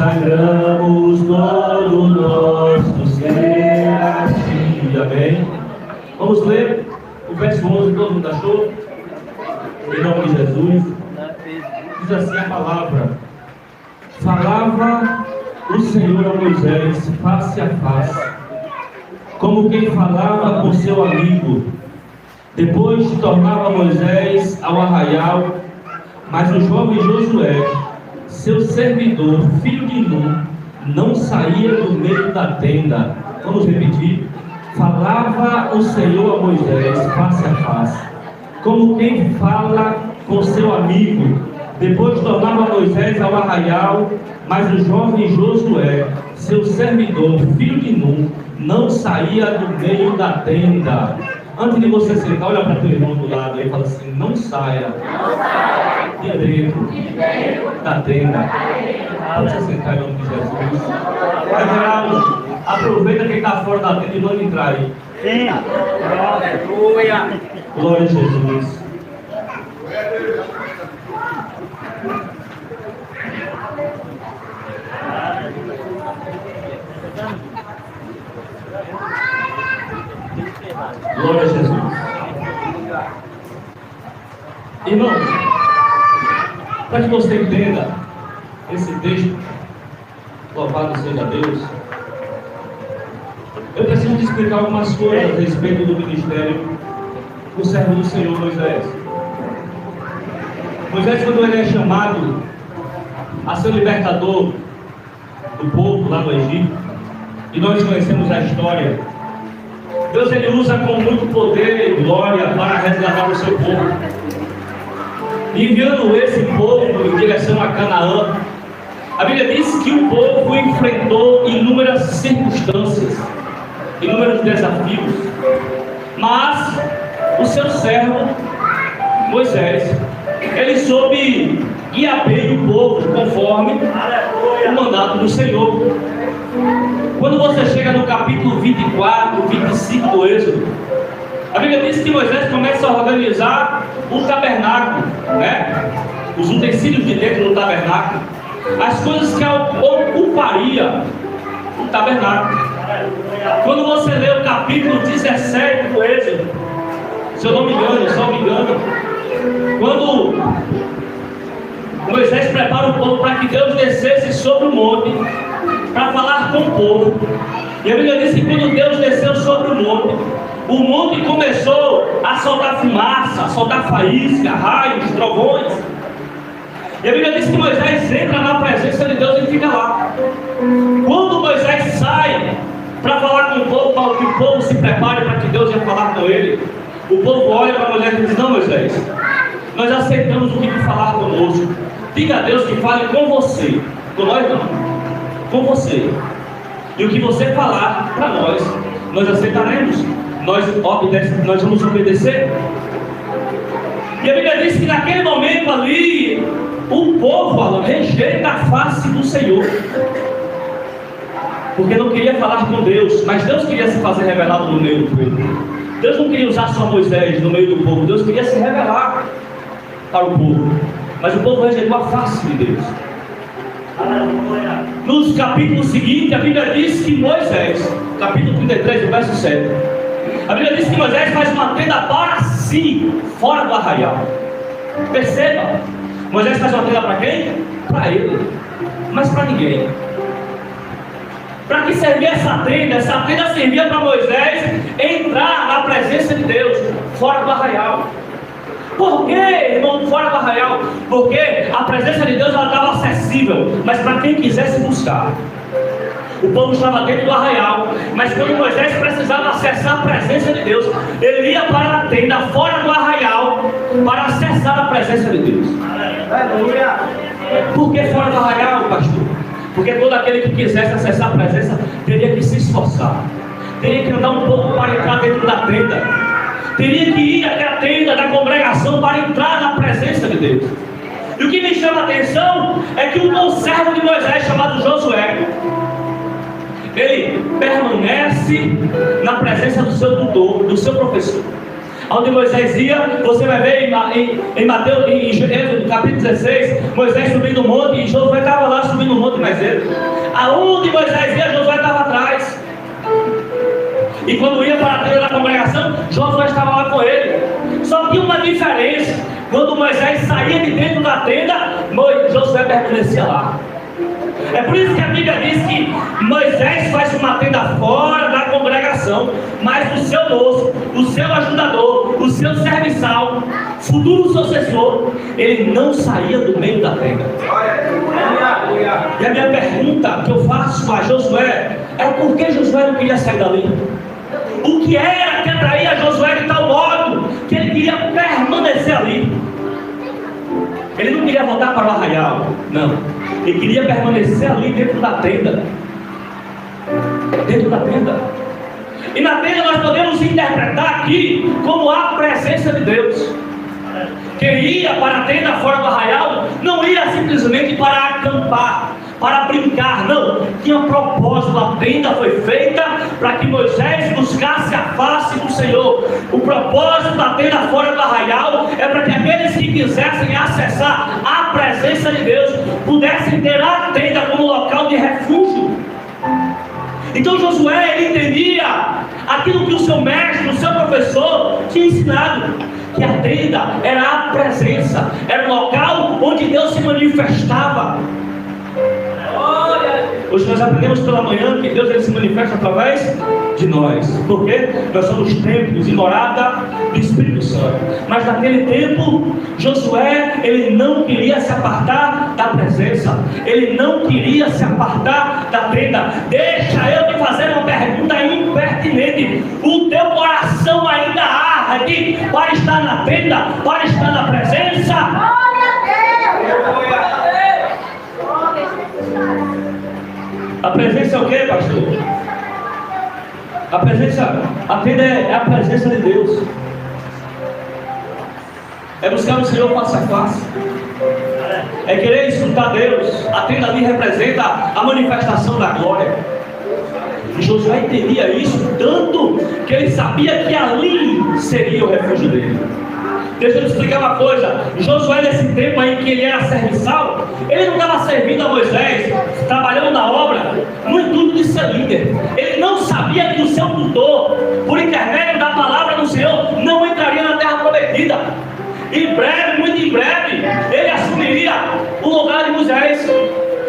consagramos todo o nosso ser a ti. Amém? Vamos ler o verso 11, todo mundo achou? Em nome de Jesus. Diz assim a palavra: falava o Senhor a Moisés face a face, como quem falava com seu amigo. Depois tornava Moisés ao arraial, mas o jovem Josué, seu servidor, filho de Nun, não saía do meio da tenda. Vamos repetir. Falava o Senhor a Moisés face a face, como quem fala com seu amigo. Depois tornava Moisés ao arraial, mas o jovem Josué, seu servidor, filho de Nun, não saía do meio da tenda. Antes de você sentar, olha para teu irmão do lado e fala assim: não saia de dentro da tenda. Pode você sentar em nome de Jesus. Vai, Geraldo, aproveita quem está fora da tenda e manda entrar aí. Sim. Aleluia. Glória a Jesus. Glória a Jesus. Irmãos, para que você entenda esse texto, louvado seja Deus, eu preciso te explicar algumas coisas a respeito do ministério do servo do Senhor Moisés. Moisés, quando ele é chamado a ser o libertador do povo lá no Egito, e nós conhecemos a história, Deus ele usa com muito poder e glória para resgatar o seu povo, enviando esse povo em direção a Canaã. A Bíblia diz que o povo enfrentou inúmeras circunstâncias, inúmeros desafios, mas o seu servo Moisés, ele soube guiar bem o povo conforme o mandato do Senhor. Quando você chega no capítulo 24, 25 do Êxodo, a Bíblia diz que Moisés começa a organizar o tabernáculo, né? Os utensílios de dentro do tabernáculo, as coisas que ocuparia o tabernáculo. Quando você lê o capítulo 17 do Êxodo, se eu não me engano, quando Moisés prepara o povo para que Deus descesse sobre o monte para falar com o povo, e a Bíblia diz que quando Deus desceu sobre o monte começou a soltar fumaça, a soltar faísca, raios, trovões. E a Bíblia diz que Moisés entra na presença de Deus e fica lá. Quando Moisés sai para falar com o povo, para que o povo se prepare para que Deus ia falar com ele, o povo olha para Moisés e diz: não, Moisés, nós aceitamos o que tu falar conosco. Diga a Deus que fale com você, com nós não, com você. E o que você falar para nós aceitaremos. Nós vamos obedecer. E a Bíblia diz que naquele momento ali, o povo rejeita a face do Senhor, porque não queria falar com Deus, mas Deus queria se fazer revelado no meio do povo. Deus não queria usar só Moisés no meio do povo, Deus queria se revelar para o povo, mas o povo rejeitou a face de Deus. Nos capítulos seguintes, a Bíblia diz que Moisés, capítulo 33, verso 7, a Bíblia diz que Moisés faz uma tenda para si, fora do arraial. Perceba, Moisés faz uma tenda para quem? Para ele, mas para ninguém. Para que servia essa tenda? Essa tenda servia para Moisés entrar na presença de Deus, fora do arraial. Por que, irmão, fora do arraial? Porque a presença de Deus ela estava acessível, mas para quem quisesse buscar. O povo estava dentro do arraial, mas quando Moisés precisava acessar a presença de Deus, ele ia para a tenda fora do arraial para acessar a presença de Deus. Aleluia! Por que fora do arraial, pastor? Porque todo aquele que quisesse acessar a presença teria que se esforçar, teria que andar um pouco para entrar dentro da tenda, teria que ir até a tenda da congregação para entrar na presença de Deus. E o que me chama a atenção é que um conservo de Moisés chamado Josué, ele permanece na presença do seu tutor, do seu professor. Onde Moisés ia, você vai ver em Mateus, em Êxodo, capítulo 16, Moisés subindo o monte e Josué estava lá subindo o monte mais ele. Aonde Moisés ia, Josué estava atrás. E quando ia para a tenda da congregação, Josué estava lá com ele. Só que uma diferença: quando Moisés saía de dentro da tenda, Josué permanecia lá. É por isso que a Bíblia diz que Moisés faz uma tenda fora da congregação, mas o seu moço, o seu ajudador, o seu serviçal, futuro sucessor, ele não saía do meio da tenda. E a minha pergunta que eu faço a Josué é: por que Josué não queria sair dali? O que era que atraía Josué de tal modo que ele queria permanecer ali? Ele não queria voltar para o arraial, não. Ele queria permanecer ali dentro da tenda. Dentro da tenda. E na tenda nós podemos interpretar aqui como a presença de Deus. Quem ia para a tenda fora do arraial não ia simplesmente para acampar, para brincar, não. Tinha propósito. A tenda foi feita para que Moisés buscasse a face do Senhor. O propósito da tenda fora do arraial é para que aqueles que quisessem acessar a presença de Deus pudessem ter a tenda como local de refúgio. Então Josué, ele entendia aquilo que o seu mestre, o seu professor tinha ensinado, que a tenda era a presença, era o local onde Deus se manifestava. Hoje nós aprendemos pela manhã que Deus, ele se manifesta através de nós. Por quê? Nós somos templos e morada do Espírito Santo. Mas naquele tempo, Josué, ele não queria se apartar da presença. Ele não queria se apartar da tenda. Deixa eu te fazer uma pergunta impertinente. O teu coração ainda arde para estar na tenda, para estar na presença? Glória a Deus! A presença é o que, pastor? A tenda é a presença de Deus. É buscar o Senhor face a face. É querer escutar Deus. A tenda ali representa a manifestação da glória. E Josué entendia isso tanto que ele sabia que ali seria o refúgio dele. Deixa eu te explicar uma coisa. Josué, nesse tempo aí que ele era serviçal, ele não estava servindo a Moisés, trabalhando na obra, no intuito de ser líder. Ele não sabia que o seu tutor, por intermédio da palavra do Senhor, não entraria na terra prometida. Em breve, muito em breve, ele assumiria o lugar de Moisés.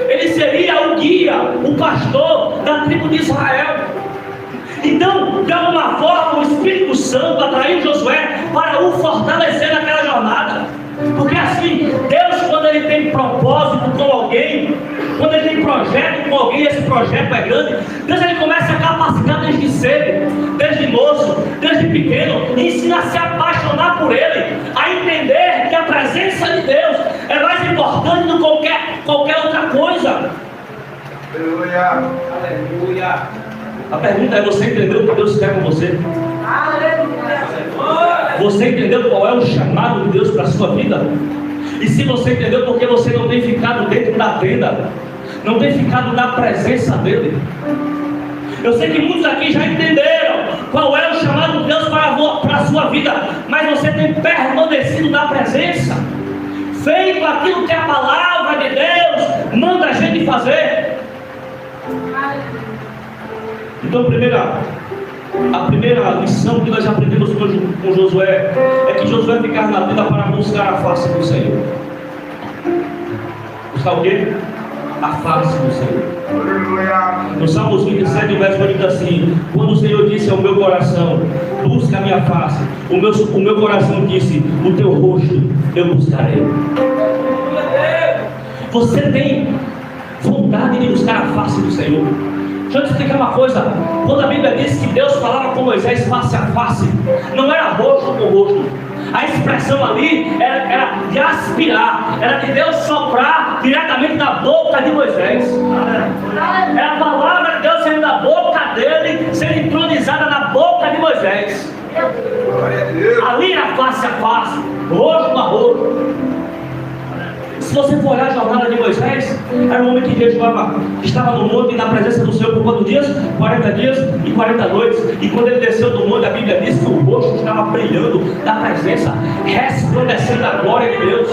Ele seria o guia, o pastor da tribo de Israel. Então, de alguma forma, o Espírito Santo atraiu Josué para o fortalecer naquela jornada. Porque assim, Deus, quando ele tem propósito com alguém, quando ele tem projeto com alguém, esse projeto é grande, Deus, ele começa a capacitar desde cedo, desde moço, desde pequeno, e ensina a se apaixonar por ele, a entender que a presença de Deus é mais importante do que qualquer outra coisa. Aleluia. Aleluia. A pergunta é: você entendeu o que Deus quer com você? Você entendeu qual é o chamado de Deus para a sua vida? E se você entendeu, por que você não tem ficado dentro da tenda? Não tem ficado na presença dele? Eu sei que muitos aqui já entenderam qual é o chamado de Deus para a sua vida, mas você tem permanecido na presença, feito aquilo que a palavra de Deus manda a gente fazer. Então a primeira lição que nós aprendemos hoje com Josué é que Josué ficava na tenda para buscar a face do Senhor. Buscar o quê? A face do Senhor. No Salmos 27, o verso 40 assim: quando o Senhor disse ao meu coração, busca a minha face, o meu coração disse, o teu rosto eu buscarei. Você tem vontade de buscar a face do Senhor? Deixa eu te explicar uma coisa. Quando a Bíblia diz que Deus falava com Moisés face a face, não era rosto com rosto. A expressão ali era de aspirar, era de Deus soprar diretamente na boca de Moisés. Era a palavra de Deus saindo da boca dele, sendo entronizada na boca de Moisés. Ali era face a face, rosto a rosto. você for olhar a jornada de Moisés, era um homem que jejuava, que estava no monte na presença do Senhor por quantos dias? 40 dias e 40 noites. E quando ele desceu do monte, a Bíblia diz que o rosto estava brilhando da presença, resplandecendo a glória de Deus.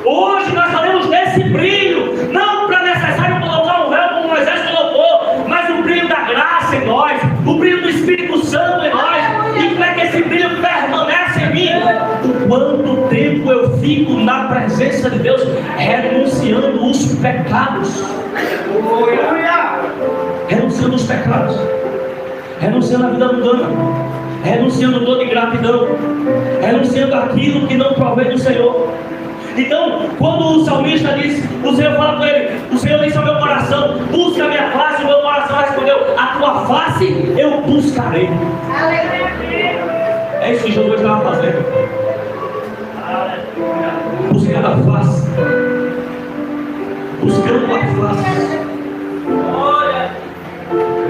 Hoje nós falamos desse brilho, não para necessário colocar um véu como Moisés colocou, mas o brilho da graça em nós, o brilho do Espírito Santo em nós. E como é que esse brilho permanece em mim? O quanto tempo eu fico na presença de Deus, renunciando os pecados. Renunciando os pecados, renunciando a vida mundana, renunciando toda ingratidão, renunciando aquilo que não provém do Senhor. Então, quando o salmista diz, o Senhor fala com ele, o Senhor disse ao meu coração, busca a minha face, o meu coração respondeu, a tua face eu buscarei. É isso que Jesus estava fazendo. Buscando a face. Buscando a face.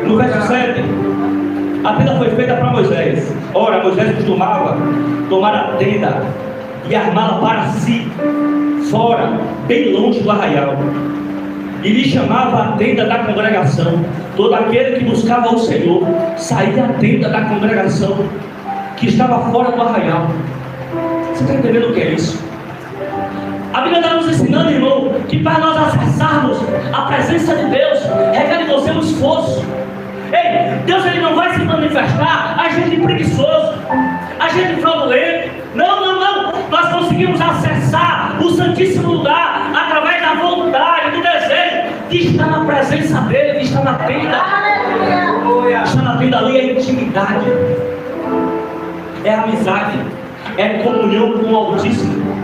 No verso 7, a tenda foi feita para Moisés. Ora, Moisés costumava tomar a tenda e armá-la para si, fora, bem longe do arraial. E lhe chamava a tenda da congregação. Todo aquele que buscava o Senhor saía da tenda da congregação, que estava fora do arraial. Você está entendendo o que é isso? A Bíblia está nos ensinando, irmão, que para nós acessarmos a presença de Deus, requer de você um esforço. Ei, Deus ele não vai se manifestar a gente preguiçoso, a gente fraudulento. Não. Nós conseguimos acessar o Santíssimo Lugar através da vontade, do desejo de estar na presença dele, de estar na tenda. Estar na tenda ali é intimidade, é amizade, é comunhão com o Altíssimo.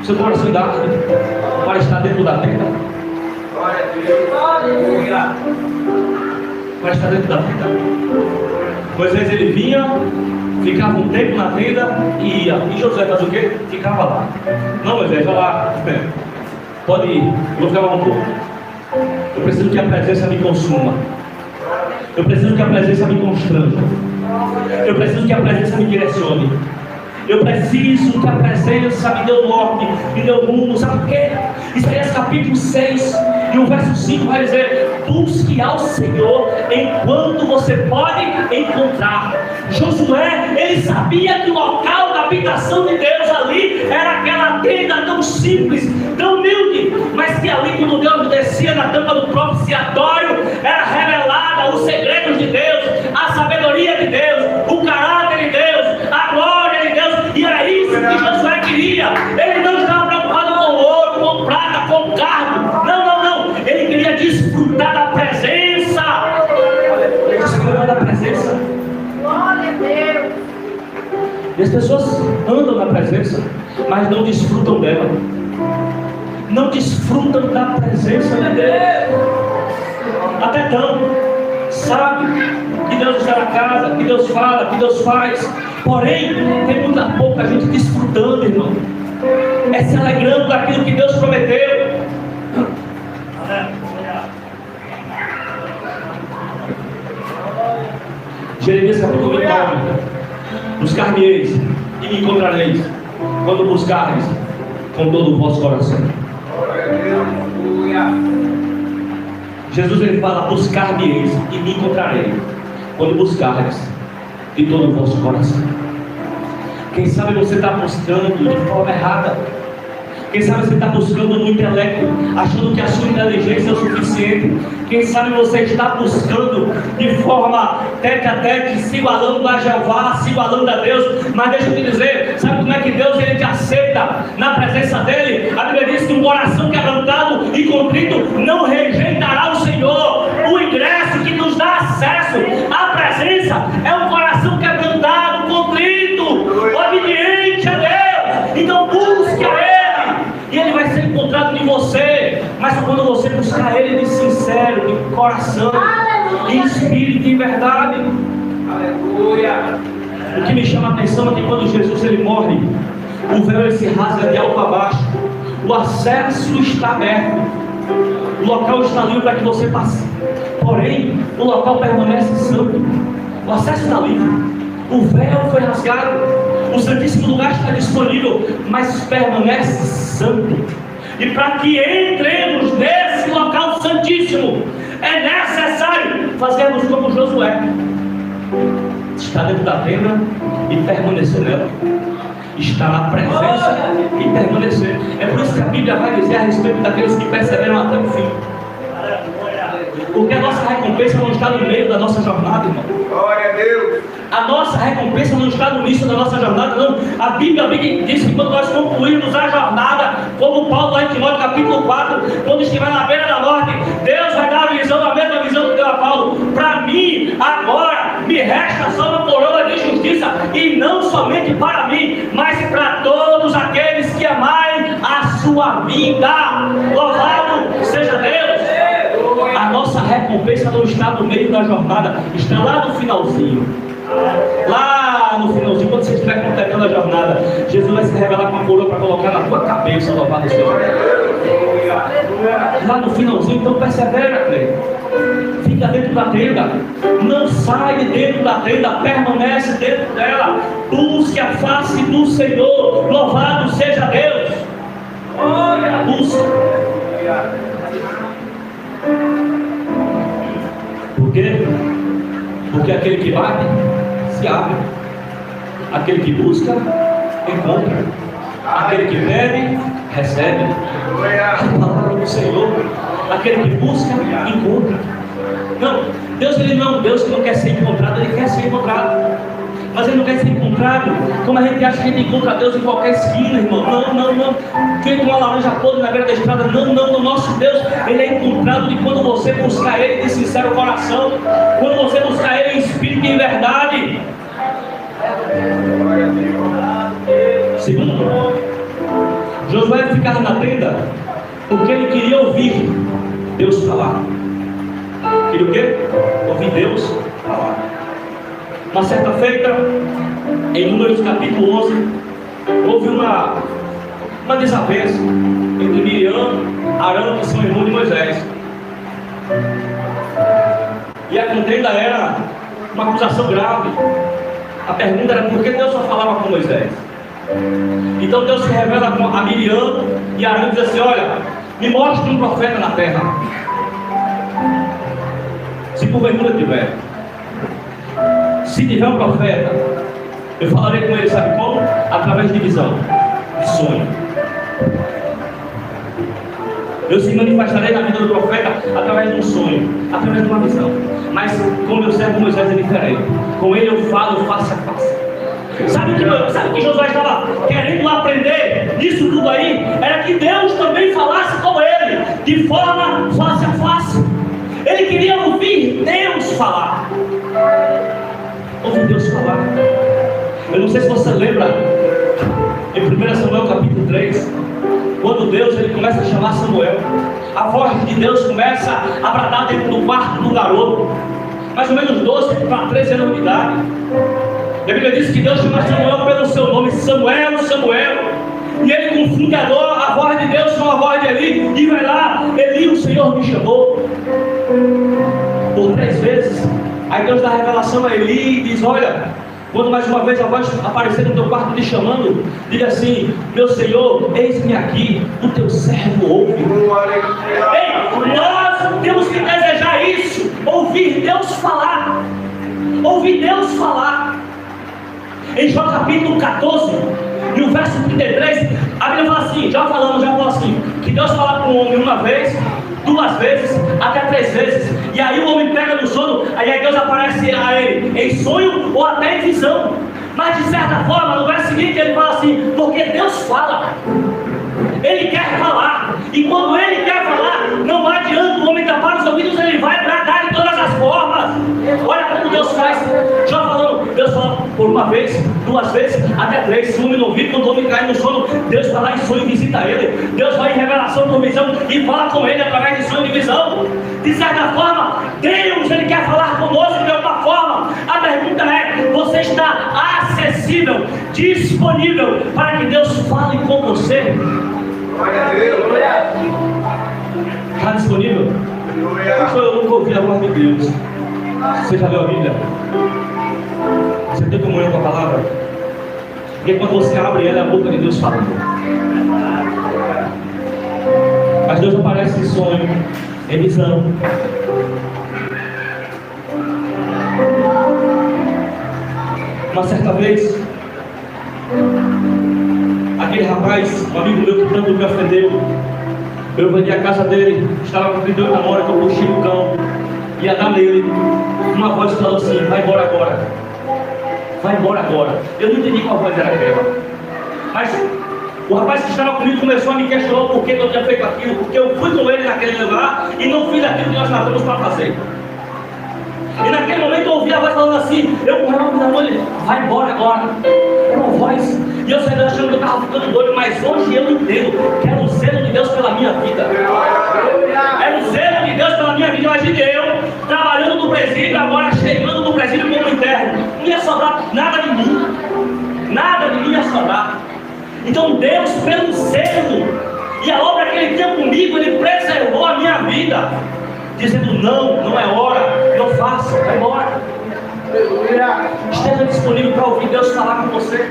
Seu coração dá para estar dentro da tenda. Para estar dentro da tenda. Moisés ele vinha, ficava um tempo na tenda e ia. E Josué fazia o quê? Ficava lá. Não, Moisés, vai lá. Pode ir, eu vou ficar lá um pouco. Eu preciso que a presença me consuma. Eu preciso que a presença me constranja. Eu preciso que a presença me direcione. Eu preciso que a presença me dê norte, me dê rumo. Sabe por quê? Isaías capítulo 6 e o verso 5 vai dizer: busque ao Senhor enquanto você pode encontrar. Josué, ele sabia que o local da habitação de Deus ali era aquela tenda tão simples, tão humilde, mas que ali quando Deus descia na tampa do propiciatório, era revelada os segredos de Deus, a sabedoria de Deus, o caráter de Deus, a glória de Deus. E era isso que Josué queria. Ele não estava preocupado com ouro, com prata, com cargo. Não. Ele queria desfrutar da presença. Desfrutar da presença. Glória a Deus. E as pessoas andam na presença, mas não desfrutam dela. Não desfrutam da presença de Deus. Até tão, sabe que Deus está na casa, que Deus fala, que Deus faz. Porém, tem muita pouca gente desfrutando, irmão. É se alegrando daquilo que Deus prometeu. Jeremias capítulo 29. Buscar-me-eis e me encontrareis, quando buscardes com todo o vosso coração. Jesus ele fala: buscar-me-eis e me encontrarei, quando buscardes de todo o vosso coração. Quem sabe você está buscando de forma errada. Quem sabe você está buscando no intelecto, achando que a sua inteligência é o suficiente. Quem sabe você está buscando de forma tete a tete, se igualando a Jeová, se igualando a Deus. Mas deixa eu te dizer, sabe como é que Deus ele te aceita na presença dele? A Bíblia diz que um coração quebrantado e contrito não rejeitará o Senhor. O ingresso que nos dá acesso à presença é um coração quebrantado, contrito, obediente a Deus. Então busque a Ele. E Ele vai ser encontrado em você. Mas quando você buscar Ele de sincero, de coração, em espírito e em verdade. Aleluia. O que me chama a atenção é que quando Jesus ele morre, o véu ele se rasga de alto a baixo. O acesso está aberto. O local está livre para que você passe. Porém, o local permanece santo. O acesso está livre. O véu foi rasgado, o Santíssimo Lugar está disponível, mas permanece santo. E para que entremos nesse local santíssimo, é necessário fazermos como Josué: estar dentro da tenda e permanecer nela, estar na presença e permanecer. É por isso que a Bíblia vai dizer a respeito daqueles que perseveram até o fim. Porque a nossa recompensa não está no meio da nossa jornada, irmão. Glória a Deus. A nossa recompensa não está no início da nossa jornada, não. A Bíblia diz que quando nós concluirmos a jornada, como Paulo lá em Timóteo capítulo 4, quando estiver na beira da morte, Deus vai dar a visão, a mesma visão que deu a Paulo. Para mim, agora, me resta só uma coroa de justiça, e não somente para mim, mas para todos aqueles que amarem a sua vida. Louvado seja Deus. A nossa recompensa não está no meio da jornada, está lá no finalzinho. Lá no finalzinho, quando você estiver completando a jornada, Jesus vai se revelar com a coroa para colocar na tua cabeça. Louvado seja Deus. Lá no finalzinho, então persevera, Cleide. Fica dentro da tenda, não sai de dentro da tenda, permanece dentro dela. Busque a face do Senhor. Louvado seja Deus. Olha, busca. Por quê? Porque aquele que bate, se abre. Aquele que busca, encontra. Aquele que pede, recebe. A palavra do Senhor. Aquele que busca, encontra. Não, Deus ele não é um Deus que não quer ser encontrado, Ele quer ser encontrado. Mas Ele não quer ser encontrado como a gente acha que a gente encontra Deus em qualquer esquina, irmão. Não. Feito uma laranja podre na beira da estrada. Não. O nosso Deus, Ele é encontrado de quando você buscar Ele de sincero coração. Quando você buscar Ele em espírito e em verdade. Segundo, Josué ficava na tenda porque ele queria ouvir Deus falar. Queria o quê? Ouvir Deus falar. Uma certa feita, em Números capítulo 11, houve uma desavença entre Miriam e Arão, que são irmãos de Moisés. E a contenda era uma acusação grave. A pergunta era por que Deus só falava com Moisés. Então Deus se revela a Miriam e Arão e diz assim: olha, me mostre um profeta na terra, se porventura tiver. Se tiver um profeta, eu falarei com ele, sabe como? Através de visão, de sonho. Eu se manifestarei na vida do profeta através de um sonho, através de uma visão. Mas com meu servo Moisés é diferente. Com ele eu falo face a face. Sabe o que Josué estava querendo aprender nisso tudo aí? Era que Deus também falasse com ele, de forma face a face. Ele queria ouvir Deus falar. Ouvir Deus falar. Eu não sei se você lembra, em 1 Samuel capítulo 3, quando Deus ele começa a chamar Samuel, a voz de Deus começa a bradar dentro do quarto do garoto, mais ou menos 12 para 13 anos de idade. A Bíblia diz que Deus chama Samuel pelo seu nome, Samuel, Samuel. E ele confunde a voz de Deus com a voz de Eli. E vai lá, Eli, o Senhor me chamou. Por 3 vezes. Aí Deus dá a revelação a Eli e diz: olha, quando mais uma vez a voz aparecer no teu quarto te chamando, diga assim: meu Senhor, eis-me aqui, o teu servo ouve. Ei, nós temos que desejar isso, ouvir Deus falar. Ouvir Deus falar. Em Jó capítulo 14, no verso 33, a Bíblia fala assim, já falou assim, que Deus fala com o homem uma vez, 2 vezes, até 3 vezes, e aí o homem pega no sono, aí Deus aparece a ele em sonho ou até em visão. Mas de certa forma, no verso seguinte ele fala assim, porque Deus fala, Ele quer falar, e quando Ele quer falar, não adianta o homem tapar os ouvidos, Ele vai bradar de todas as formas. Olha como Deus faz. Já falou, Deus fala por 1 vez, 2 vezes, até 3. Se o homem não ouvir, quando o homem cai no sono, Deus vai lá em sonho e visita ele. Deus vai em revelação por visão e fala com ele através de sonho e visão. De certa forma, Deus Ele quer falar conosco de alguma forma. A pergunta é: você está acessível, disponível para que Deus fale com você? Está disponível? Eu nunca ouvi a voz de Deus. Você já leu a Bíblia? Você tem comunhão com a palavra? Porque quando você abre ela, é a boca de Deus falando. Mas Deus aparece em sonho, em visão. Uma certa vez, aquele rapaz, um amigo meu que tanto me ofendeu, eu vendi a casa dele, estava com 38 namoras, que eu puxei o cão, ia dar nele. Uma voz falou assim: vai embora agora. Vai embora agora. Eu não entendi qual voz era aquela. Mas o rapaz que estava comigo começou a me questionar por que eu tinha feito aquilo, porque eu fui com ele naquele lugar e não fiz aquilo que nós matamos para fazer. E naquele momento eu ouvi a voz falando assim, eu correndo na mão, ele, vai embora agora. Era uma voz. E eu saí achando que eu estava ficando doido, mas hoje eu entendo que era o zelo de Deus pela minha vida. Era o zelo de Deus pela minha vida. Imagine eu, trabalhando no presídio, agora chegando no presídio como interno. Não ia sobrar nada de mim. Nada de mim ia sobrar. Então Deus, pelo zelo e a obra que Ele tinha comigo, Ele preservou a minha vida. Dizendo, não é hora, não faça, vai embora. Esteja disponível para ouvir Deus falar com você.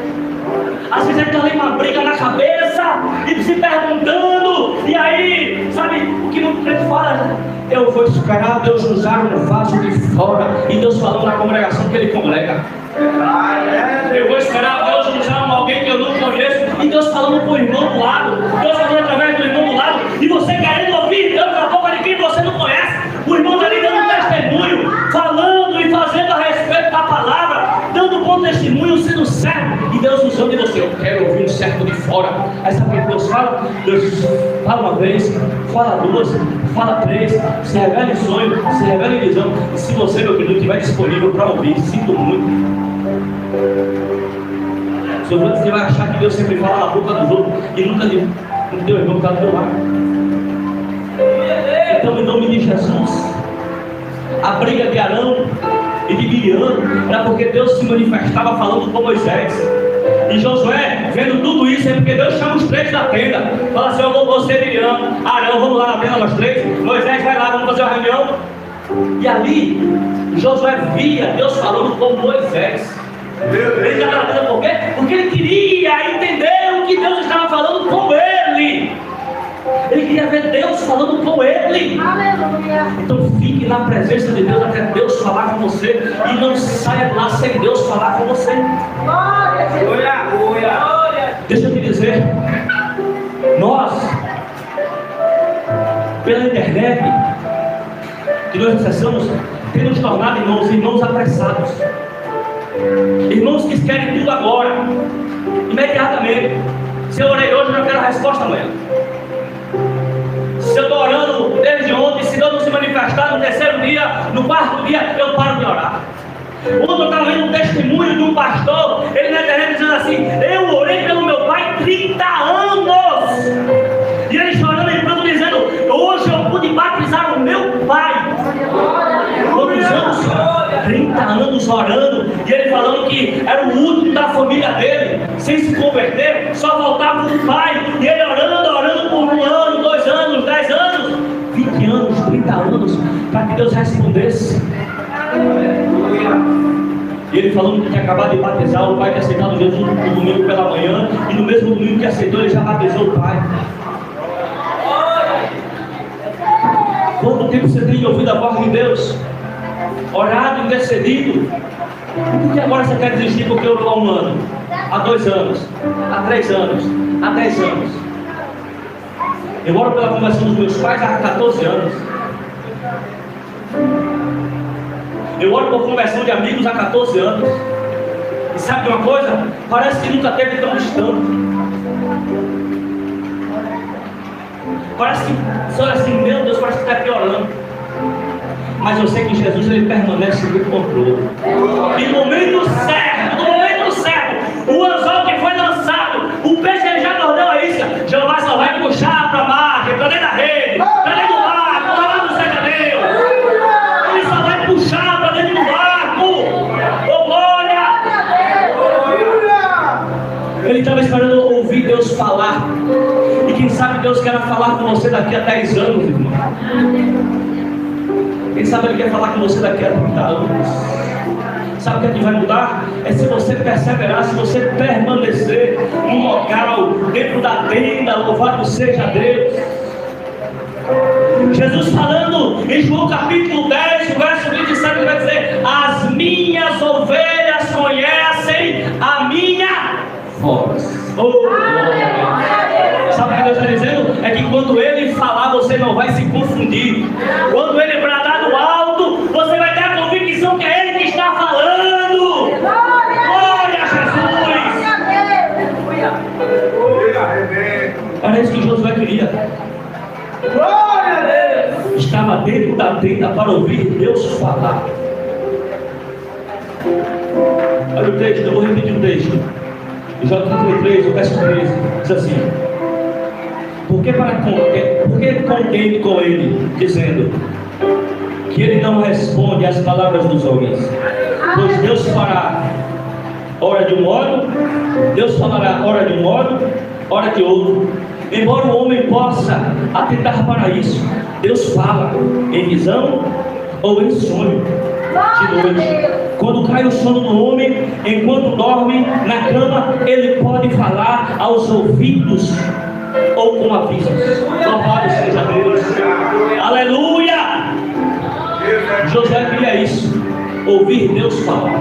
Às vezes ele tem uma briga na cabeça e se perguntando, e aí, sabe, o que não fala? Eu vou esperar Deus usar um vaso de fora, e Deus falando na congregação que Ele congrega. Eu vou esperar Deus usar alguém que eu não conheço, e Deus falando com o irmão do lado, Deus falando através do irmão do lado, e você querendo ouvir Deus na boca de quem você não conhece. O irmão está ali dando testemunho, falando e fazendo a respeito da palavra, dando bom testemunho, sendo servo, e Deus usando de você. Eu quero ouvir um servo de fora. Aí sabe o que Deus fala? Deus fala uma vez, fala duas, fala três, se revela em sonho, se revela em visão. E se você, meu querido, estiver disponível para ouvir, sinto muito. Você vai achar que Deus sempre fala na boca dos outros e nunca de teu irmão que está do teu lado. Então, em nome de Jesus, a briga de Arão e de Miriam era porque Deus se manifestava falando com Moisés. E Josué, vendo tudo isso, é porque Deus chama os três da tenda. Fala assim: eu vou você, Miriam, Arão, vamos lá na tenda nós três. Moisés, vai lá, vamos fazer uma reunião. E ali, Josué via Deus falando com Moisés. Ele estava na tenda por quê? Porque ele queria entender o que Deus estava falando com ele. Ele queria ver Deus falando com ele. Aleluia. Então fique na presença de Deus até Deus falar com você. E não saia de lá sem Deus falar com você. Glória. Deixa eu te dizer, nós, pela internet, que nós acessamos, temos nos tornado irmãos apressados. Irmãos que querem tudo agora, imediatamente. Se eu orei hoje, eu já quero a resposta amanhã. Se eu estou orando desde ontem, se Deus não se manifestar no terceiro dia, no quarto dia, eu paro de orar. Ontem eu estava vendo um testemunho de um pastor, ele na internet dizendo assim: eu orei pelo meu pai 30 anos. E ele chorando e pronto dizendo: hoje eu pude batizar o meu pai. Quantos anos? 30 anos orando. E ele falando que era o último da família dele, sem se converter, só faltava o pai. E ele orando por 1 ano, 2 anos, 10 anos, 20 anos, 30 anos, para que Deus respondesse. E ele falando que tinha acabado de batizar, o pai tinha aceitado Jesus no domingo pela manhã, e no mesmo domingo que aceitou, ele já batizou o pai. Quanto tempo você tem ouvido a voz de Deus? Orado, intercedido? Por que agora você quer desistir porque orou há 1 ano? Há 2 anos? Há 3 anos? Há 10 anos? Eu oro pela conversão dos meus pais há 14 anos. Eu oro por conversão de amigos há 14 anos. E sabe uma coisa? Parece que nunca teve tão distante. Parece que você olha assim: meu Deus, parece que está piorando. Mas eu sei que Jesus, ele permanece no controle. E no momento certo, o anzol que foi lançado, o peixe ele já mordeu a isca. Jeová só vai puxar para a margem, para dentro da rede, para dentro do barco, para lá do cercadeiro. Ele só vai puxar para dentro do barco. Oh glória! Ele estava esperando ouvir Deus falar. E quem sabe Deus quer falar com você daqui a 10 anos, irmão. Quem sabe Ele quer falar com você daqui a 30 anos. Sabe o que vai mudar? É se você perseverar, se você permanecer no local, dentro da tenda. Louvado seja Deus. Jesus falando em João capítulo 10, verso 27, ele vai dizer: as minhas ovelhas conhecem a minha voz. Oh, glória. Sabe o que Deus está dizendo? É que quando Ele falar, você não vai se confundir. Quando Ele bradar no alto, você vai ter a convicção que é Ele que está falando. Glória a Jesus. Era isso que Josué queria. Glória a Deus. Estava dentro da tenda para ouvir Deus falar. Olha o texto, eu vou repetir o texto. Jó 33, o verso 13, diz assim: Por que contende com ele, dizendo que ele não responde às palavras dos homens? Pois Deus fará hora de um modo, Deus falará hora de um modo, hora de outro. Embora o homem possa atentar para isso, Deus fala em visão ou em sonho de noite. Quando cai o sono do homem, enquanto dorme na cama, ele pode falar aos ouvidos ou com avisos. Louvado seja Deus. Aleluia! José queria isso, ouvir Deus falar.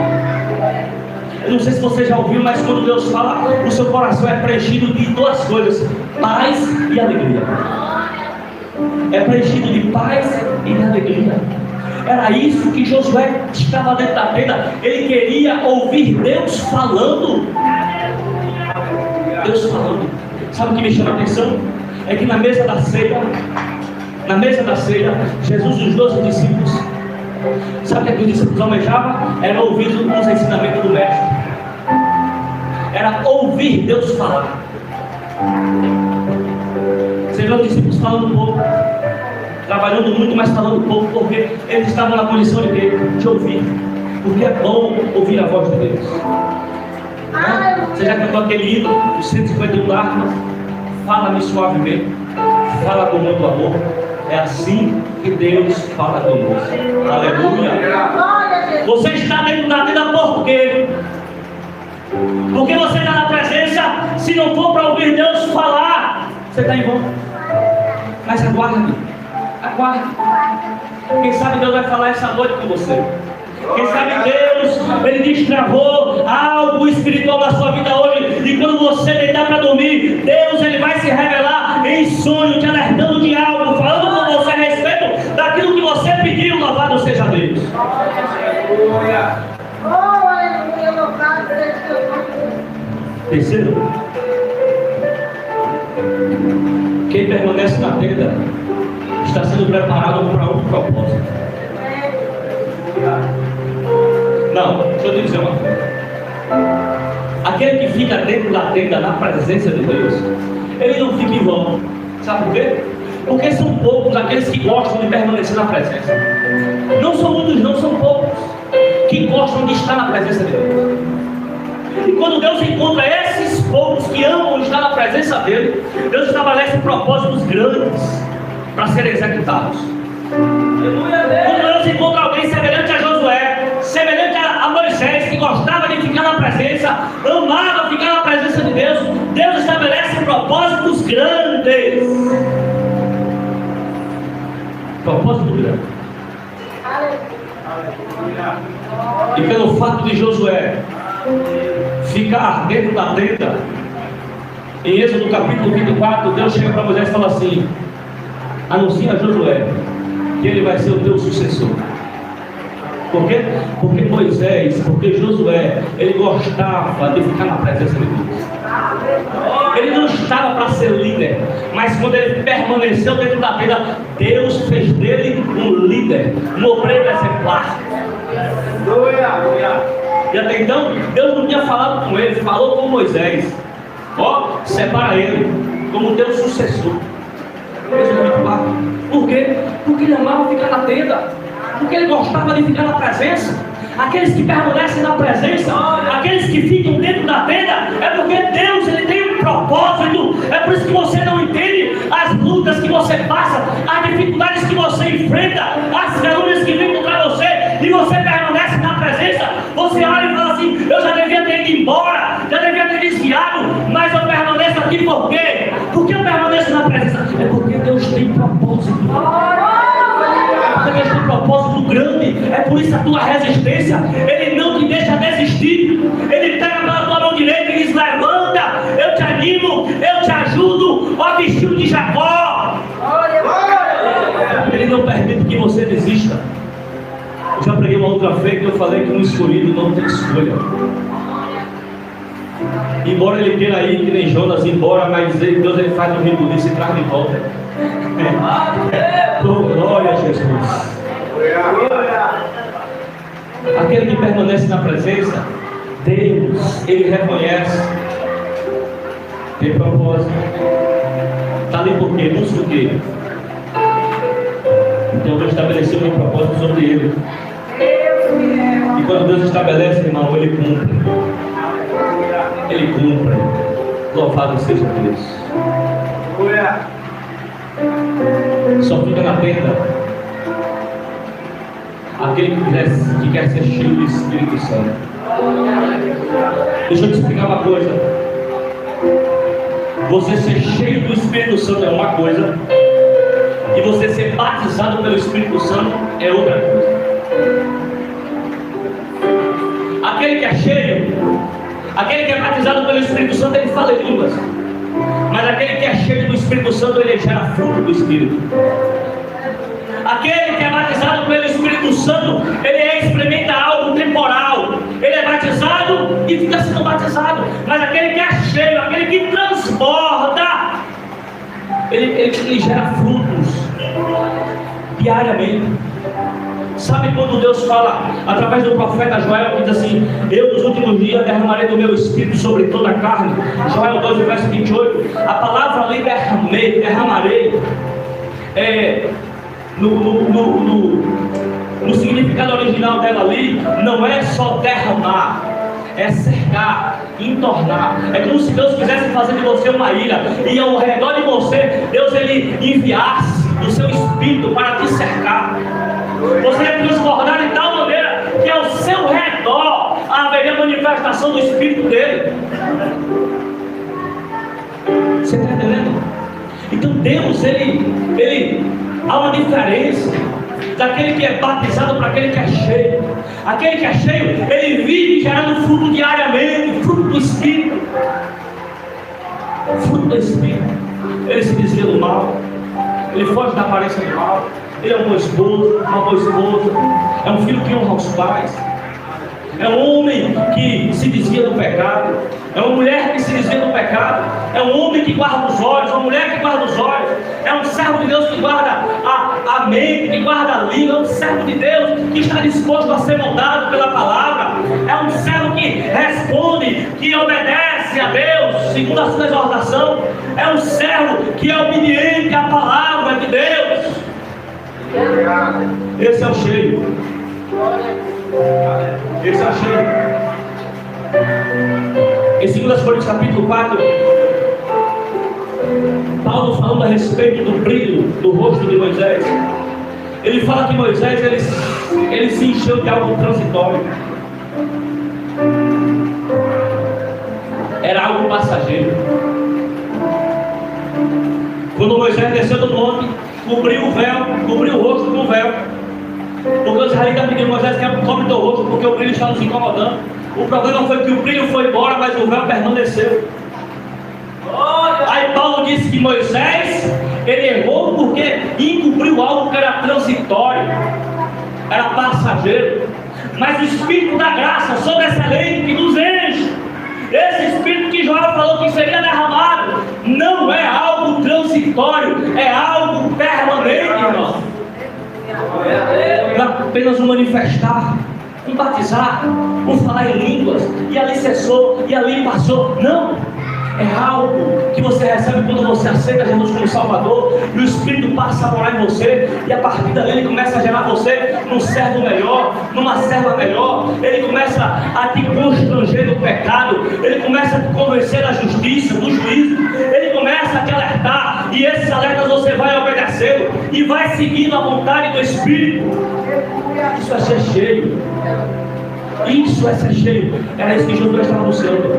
Eu não sei se você já ouviu, mas quando Deus fala, o seu coração é preenchido de duas coisas: paz e alegria. É preenchido de paz e de alegria. Era isso que Josué estava dentro da tenda. Ele queria ouvir Deus falando. Deus falando. Sabe o que me chama a atenção? É que na mesa da ceia, Jesus e os 12 discípulos, sabe o que os discípulos almejavam? Era ouvir os ensinamentos do mestre. Era ouvir Deus falar. Você vê os discípulos falando pouco, trabalhando muito, mas falando pouco, porque eles estavam na condição de quê? De ouvir. Porque é bom ouvir a voz de Deus. Você já cantou aquele hino dos 151 lágrimas? Fala-me suavemente, fala com muito amor. É assim que Deus fala conosco. Aleluia. Você está dentro da tenda por quê? Porque você está na presença. Se não for para ouvir Deus falar, você está em vão. Mas aguarde. Quem sabe Deus vai falar essa noite com você. Quem sabe Deus, Ele destravou algo espiritual na sua vida hoje. E quando você deitar para dormir, Deus Ele vai se revelar em sonho, te alertando de algo, falando com você a respeito daquilo que você pediu. Louvado seja Deus. Terceiro, quem permanece na tenda está sendo preparado para um propósito. Não, deixa eu te dizer uma coisa. Aquele que fica dentro da tenda, na presença de Deus, ele não fica em vão. Sabe por quê? Porque são poucos aqueles que gostam de permanecer na presença. Não são muitos, não, são poucos que gostam de estar na presença de Deus. E quando Deus encontra esses poucos que amam estar na presença dele, Deus estabelece propósitos grandes para serem executados. Quando Deus encontra alguém semelhante a Josué, semelhante a Moisés, que gostava de ficar na presença, amava ficar na presença de Deus, Deus estabelece propósitos grandes. Propósito grande. E pelo fato de Josué ficar dentro da tenda, em Êxodo capítulo 24, Deus chega para Moisés e fala assim: anuncia a Josué que ele vai ser o teu sucessor. Por quê? Porque Josué, ele gostava de ficar na presença de Deus. Ele não estava para ser líder, mas quando ele permaneceu dentro da tenda, Deus fez dele um líder, um obreiro exemplar. E até então, Deus não tinha falado com ele, falou com Moisés: ó, separa ele como teu sucessor. Por quê? Porque ele amava ficar na tenda, porque ele gostava de ficar na presença. Aqueles que permanecem na presença, aqueles que ficam dentro da tenda, é porque Deus ele tem um propósito. É por isso que você não entende as lutas que você passa, as dificuldades que você enfrenta, as calúnias embora, já devia ter desviado, mas eu permaneço aqui por quê? Por que eu permaneço na presença? É porque Deus tem propósito. Porque Deus tem propósito grande. É por isso a tua resistência. Ele não te deixa desistir. Ele pega pela tua mão direita e diz: levanta, eu te animo, eu te ajudo, ó bichinho de Jacó. Ele não permite que você desista. Eu já preguei uma outra vez que eu falei que um escolhido não tem escolha. Embora ele queira ir, que nem Jonas, embora, mas Deus ele faz um rio disso e traz de volta. Glória a Jesus. Aquele que permanece na presença, Deus, ele reconhece, tem propósito. Está ali por quê? Busca o quê? Então Deus estabeleceu um propósito sobre ele. E quando Deus estabelece, irmão, ele cumpre. Ele cumpre. Louvado seja Deus. Só fica na tenda aquele que quer ser cheio do Espírito Santo. Deixa eu te explicar uma coisa. Você ser cheio do Espírito Santo é uma coisa, e você ser batizado pelo Espírito Santo é outra coisa. Aquele que é cheio, aquele que é batizado pelo Espírito Santo, ele fala em línguas. Mas aquele que é cheio do Espírito Santo, ele gera fruto do Espírito. Aquele que é batizado pelo Espírito Santo, ele experimenta algo temporal. Ele é batizado e fica sendo batizado. Mas aquele que é cheio, aquele que transborda, ele gera frutos diariamente. Sabe quando Deus fala através do profeta Joel, que diz assim: eu nos últimos dias derramarei do meu espírito sobre toda a carne. Joel 2, verso 28. A palavra ali derramarei no significado original dela ali, não é só derramar, é cercar, entornar. É como se Deus quisesse fazer de você uma ilha, e ao redor de você, Deus ele enviasse o seu espírito para te cercar. Você é transbordado de tal maneira que ao seu redor haveria manifestação do Espírito dele. Você está entendendo? Então Deus, ele há uma diferença daquele que é batizado para aquele que é cheio. Aquele que é cheio, ele vive gerando fruto diariamente, fruto do Espírito. Fruto do Espírito. Ele se desvia do mal, ele foge da aparência do mal. Ele é um bom esposo, uma boa esposa, é um filho que honra os pais, é um homem que se desvia do pecado, é uma mulher que se desvia do pecado, é um homem que guarda os olhos, uma mulher que guarda os olhos, é um servo de Deus que guarda a mente, que guarda a língua, é um servo de Deus que está disposto a ser moldado pela palavra, é um servo que responde, que obedece a Deus segundo a sua exortação, é um servo que é obediente à palavra de Deus. Esse é o cheio. Esse é o cheio. Em 2 Coríntios capítulo 4, Paulo falando a respeito do brilho do rosto de Moisés, ele fala que Moisés ele se encheu de algo transitório. Era algo passageiro. Quando Moisés desceu do monte, cobriu o véu, cobriu o rosto com o véu. Porque os israelitas pediram: Moisés, quer cobre teu rosto, porque o brilho está nos incomodando. O problema foi que o brilho foi embora, mas o véu permaneceu. Aí Paulo disse que Moisés, ele errou porque encobriu algo que era transitório, era passageiro. Mas o Espírito da graça sobressalente que nos enche, esse Espírito que Joel falou que seria derramado, não é algo transitório, é algo permanente, irmão. Não é apenas um manifestar, um batizar, um falar em línguas, e ali cessou, e ali passou. Não, é algo que você recebe quando você aceita Jesus como Salvador, e o Espírito passa a morar em você, e a partir dali ele começa a gerar você num servo melhor, numa serva melhor. Ele começa a te constranger do pecado, ele começa a te convencer da justiça, do juízo, ele começa a te alertar, e esses alertas você vai obedecendo e vai seguindo a vontade do Espírito. Isso é ser cheio. Isso é ser cheio. Era isso que Josué estava buscando.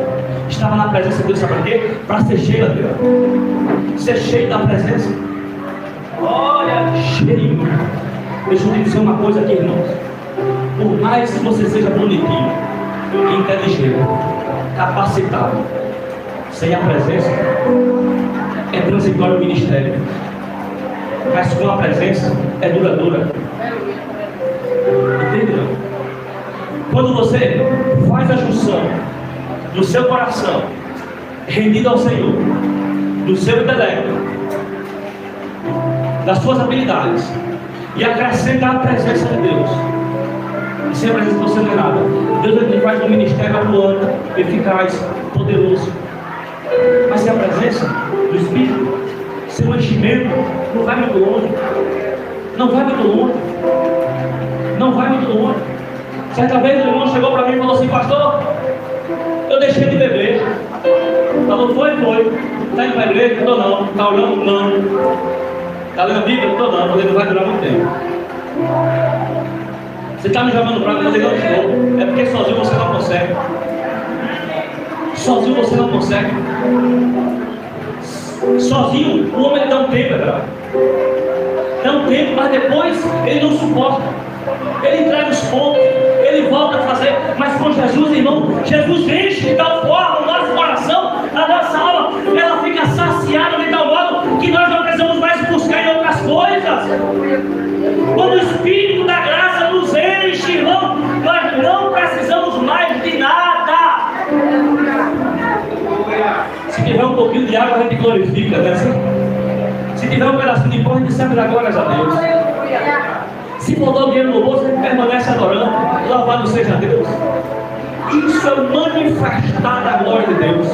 Estava na presença de Deus, sabe por quê? Para ser cheio, Adriano. Ser cheio da presença. Olha, cheio. Deixa eu te dizer uma coisa aqui, irmãos. Por mais que você seja bonitinho, inteligente, capacitado, sem a presença, é transitório o ministério. Mas com a presença, é duradoura. Entendeu? Quando você faz a junção do seu coração, rendido ao Senhor, do seu intelecto, das suas habilidades, e acrescenta a presença de Deus, e sem a presença você não é nada. Deus ele faz um ministério atuante, eficaz, poderoso, mas sem a presença do Espírito, seu enchimento não vai muito longe. Não vai muito longe. Não vai muito longe. Certa vez o irmão chegou para mim e falou assim: pastor, eu deixei de beber. Falou: foi. Está indo para a igreja? Estou não. Está orando? Não. Está lendo a Bíblia? Estou não. Falei: não vai durar muito tempo. Você está me chamando para mim? Eu falei: não estou. É porque sozinho você não consegue. Sozinho você não consegue. Sozinho o homem dá um tempo, dá um tempo, mas depois ele não suporta. Ele entrega os pontos, ele volta a fazer. Mas com Jesus, irmão, Jesus enche de tal forma o nosso coração, a nossa alma, ela fica saciada de tal modo que nós não precisamos mais buscar em outras coisas. Quando o Espírito da graça nos enche, irmão, nós não precisamos mais de nada. Se tiver um pouquinho de água, a gente glorifica, né? Se tiver um pedacinho de pão, a gente serve da glória a Deus. Se faltar o dinheiro no bolso, a gente permanece adorando. Louvado seja Deus. Isso é manifestar da glória de Deus.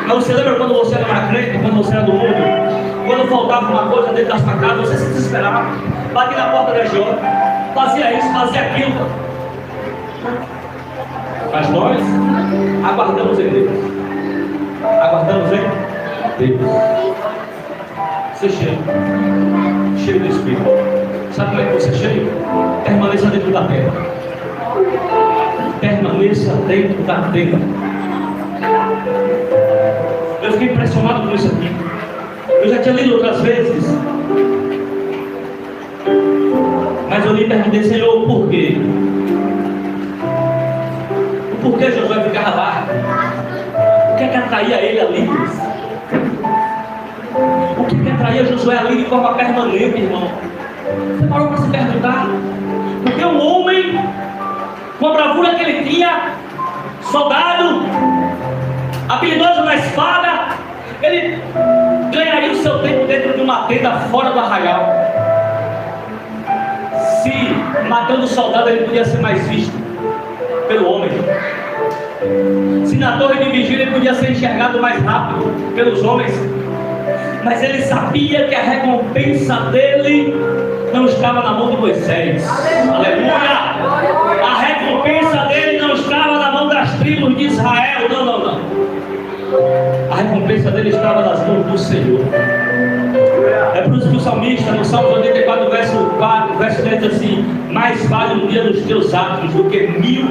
Mas você lembra quando você era mais crente, quando você era do mundo? Quando faltava uma coisa dentro da sua casa, você se desesperava, batia na porta da região, fazia isso, fazia aquilo. Mas nós aguardamos em Deus. Aguardamos em Deus. Ser cheio. Cheio do Espírito. Sabe como é que você é cheio? Permaneça dentro da terra. Permaneça dentro da terra. Eu fiquei impressionado com isso aqui. Eu já tinha lido outras vezes. Mas eu li e perguntei: Senhor, por quê? O porquê Josué ficava lá? O que é que atraía ele ali? O que é que atraía Josué ali de forma permanente, irmão? Você parou para se perguntar? Porque um homem, com a bravura que ele tinha, soldado, habilidoso na espada, ele ganharia o seu tempo dentro de uma tenda fora do arraial. Se matando o soldado, ele podia ser mais visto pelo homem. Se na torre de vigília, ele podia ser enxergado mais rápido pelos homens. Mas ele sabia que a recompensa dele não estava na mão de Moisés. Aleluia! A recompensa dele não estava na mão das tribos de Israel. Não. A recompensa dele estava nas mãos do Senhor. É por isso que o salmista, no Salmo 84, verso 4, verso 10, diz assim: mais vale um dia nos teus atos do que 1000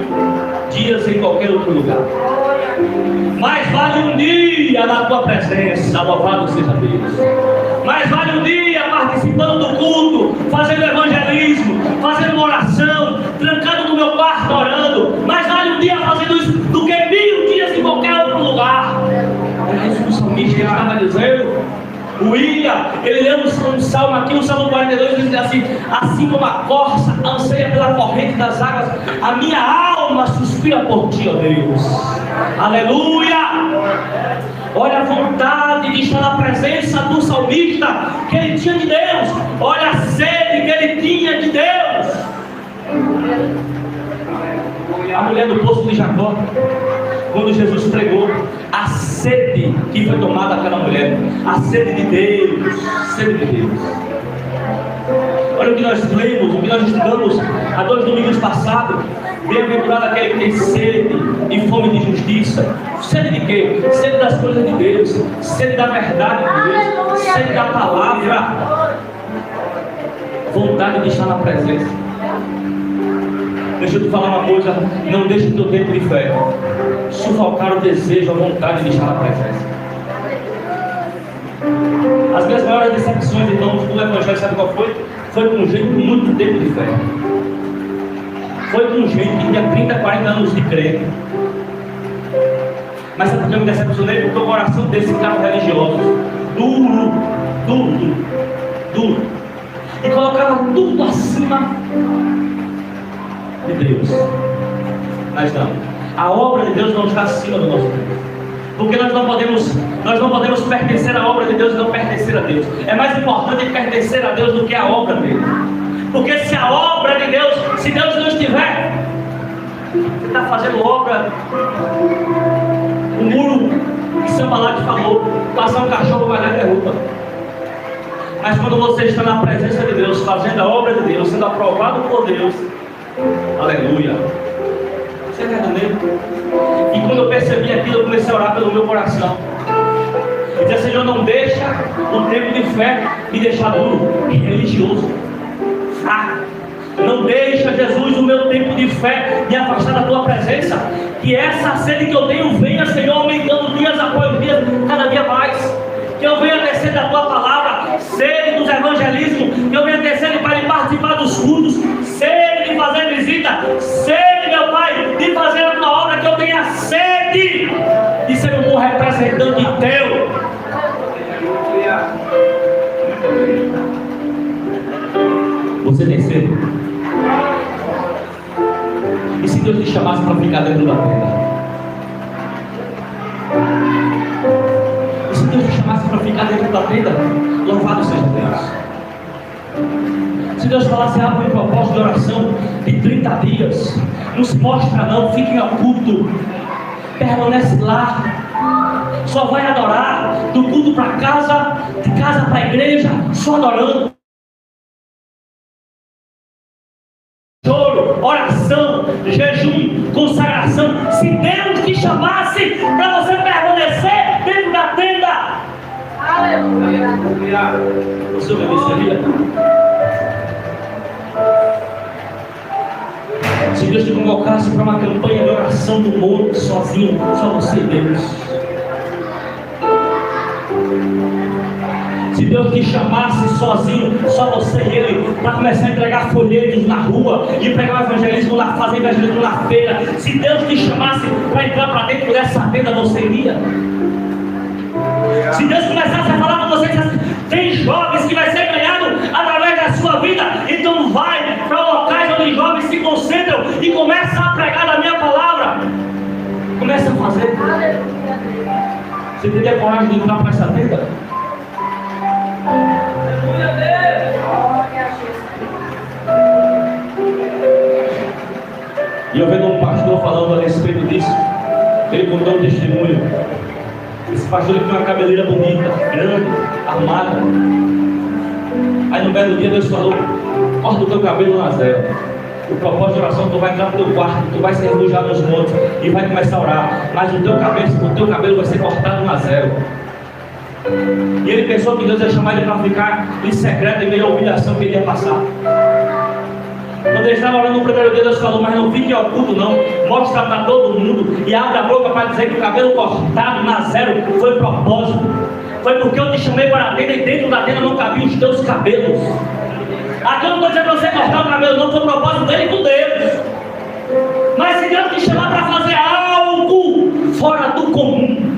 dias em qualquer outro lugar. Mais vale um dia na tua presença, louvado seja Deus. Mais vale um dia participando do culto, fazendo evangelismo, fazendo uma oração, trancado no meu quarto orando. Mais vale um dia fazendo isso do que 1000 dias em qualquer outro lugar. É isso que o salmista estava dizendo. Ele leu um salmo aqui, o Salmo 42, diz assim: assim como a corça anseia pela corrente das águas, a minha alma suspira por ti, ó Deus. Aleluia! Olha a vontade de estar na presença do salmista que ele tinha de Deus. Olha a sede que ele tinha de Deus. A mulher do poço de Jacó, quando Jesus pregou, a sede que foi tomada daquela mulher, a sede de Deus, sede de Deus. Olha o que nós lemos, o que nós estudamos há 2 domingos passados. Bem-aventurado aquele que tem sede e fome de justiça. Sede de quê? Sede das coisas de Deus, sede da verdade de Deus, sede da palavra. Vontade de estar na presença. Deixa eu te falar uma coisa, não deixe o teu tempo de fé sufocar o desejo, a vontade de estar na presença. As minhas maiores decepções, irmãos, do Evangelho, sabe qual foi? Foi com gente com muito tempo de fé. Foi com gente que tinha 30, 40 anos de crente. Mas sabe por que eu me decepcionei? Porque o coração desses ficaram religiosos. Duro. E colocava tudo acima de Deus. Mas não. A obra de Deus não está acima do nosso Deus. Porque nós não podemos pertencer à obra de Deus e não pertencer a Deus. É mais importante pertencer a Deus do que a obra dele. Porque se a obra de Deus, se Deus não estiver, você está fazendo obra. O muro que Sambalat falou, passar um cachorro vai lá e derruba. Mas quando você está na presença de Deus, fazendo a obra de Deus, sendo aprovado por Deus, aleluia. Você está entendendo? E quando eu percebi aquilo, eu comecei a orar pelo meu coração. E dizer, Senhor, não deixa o tempo de fé me deixar duro e religioso, fraco. Não deixa, Jesus, o meu tempo de fé me afastar da tua presença. Que essa sede que eu tenho venha, Senhor, aumentando dias após dias, cada dia mais. Que eu venha descer da tua palavra, sede dos evangelismos, que eu venha descer para participar dos cultos, sede de fazer visita, sede, meu Pai, de fazer a tua obra, que eu tenha sede de ser um bom representante teu. Você tem sede? E se Deus te chamasse para ficar dentro da tenda? E se Deus te chamasse para ficar dentro da tenda? Louvado seja Deus. Se Deus falasse abre um propósito de oração de 30 dias, não se mostra não, fique em oculto, permanece lá, só vai adorar, do culto para casa, de casa para a igreja, só adorando. Choro, oração, jejum, consagração. Se Deus te chamasse para você permanecer dentro da tenda, aleluia, você obedeceria? Se Deus te convocasse para uma campanha de oração do monte, sozinho, só você e Deus. Se Deus te chamasse sozinho, só você e Ele, para começar a entregar folhetos na rua e pregar o evangelismo lá, fazer evangelismo na feira, se Deus te chamasse para entrar para dentro dessa tenda, você iria? Se Deus começasse a falar com você, tem jovens que vai ser ganhado através da sua vida, então vai para locais onde jovens se concentram e começa a pregar a minha palavra. Começa a fazer. Você teria coragem de entrar para essa tenda? Aleluia a Deus. E eu vendo um pastor falando a respeito disso, ele contou um testemunho. Esse pastor ele tinha uma cabeleira bonita, grande, armada. Aí no belo dia Deus falou: corta o teu cabelo na zero. O propósito de oração, tu vai entrar no teu quarto, tu vai se refugiar nos montes e vai começar a orar. Mas o teu cabelo vai ser cortado na zero. E ele pensou que Deus ia chamar ele para ficar em secreto em meio à humilhação que ele ia passar. Quando ele estava orando no primeiro dia, Deus falou: mas não fique oculto não, mostra para todo mundo e abre a boca para dizer que o cabelo cortado na zero foi propósito. Foi porque eu te chamei para a tenda e dentro da tenda não cabiam os teus cabelos. Aqui eu não estou dizendo para você cortar o cabelo, não, foi o propósito dele com Deus. Mas se Deus te chamar para fazer algo fora do comum,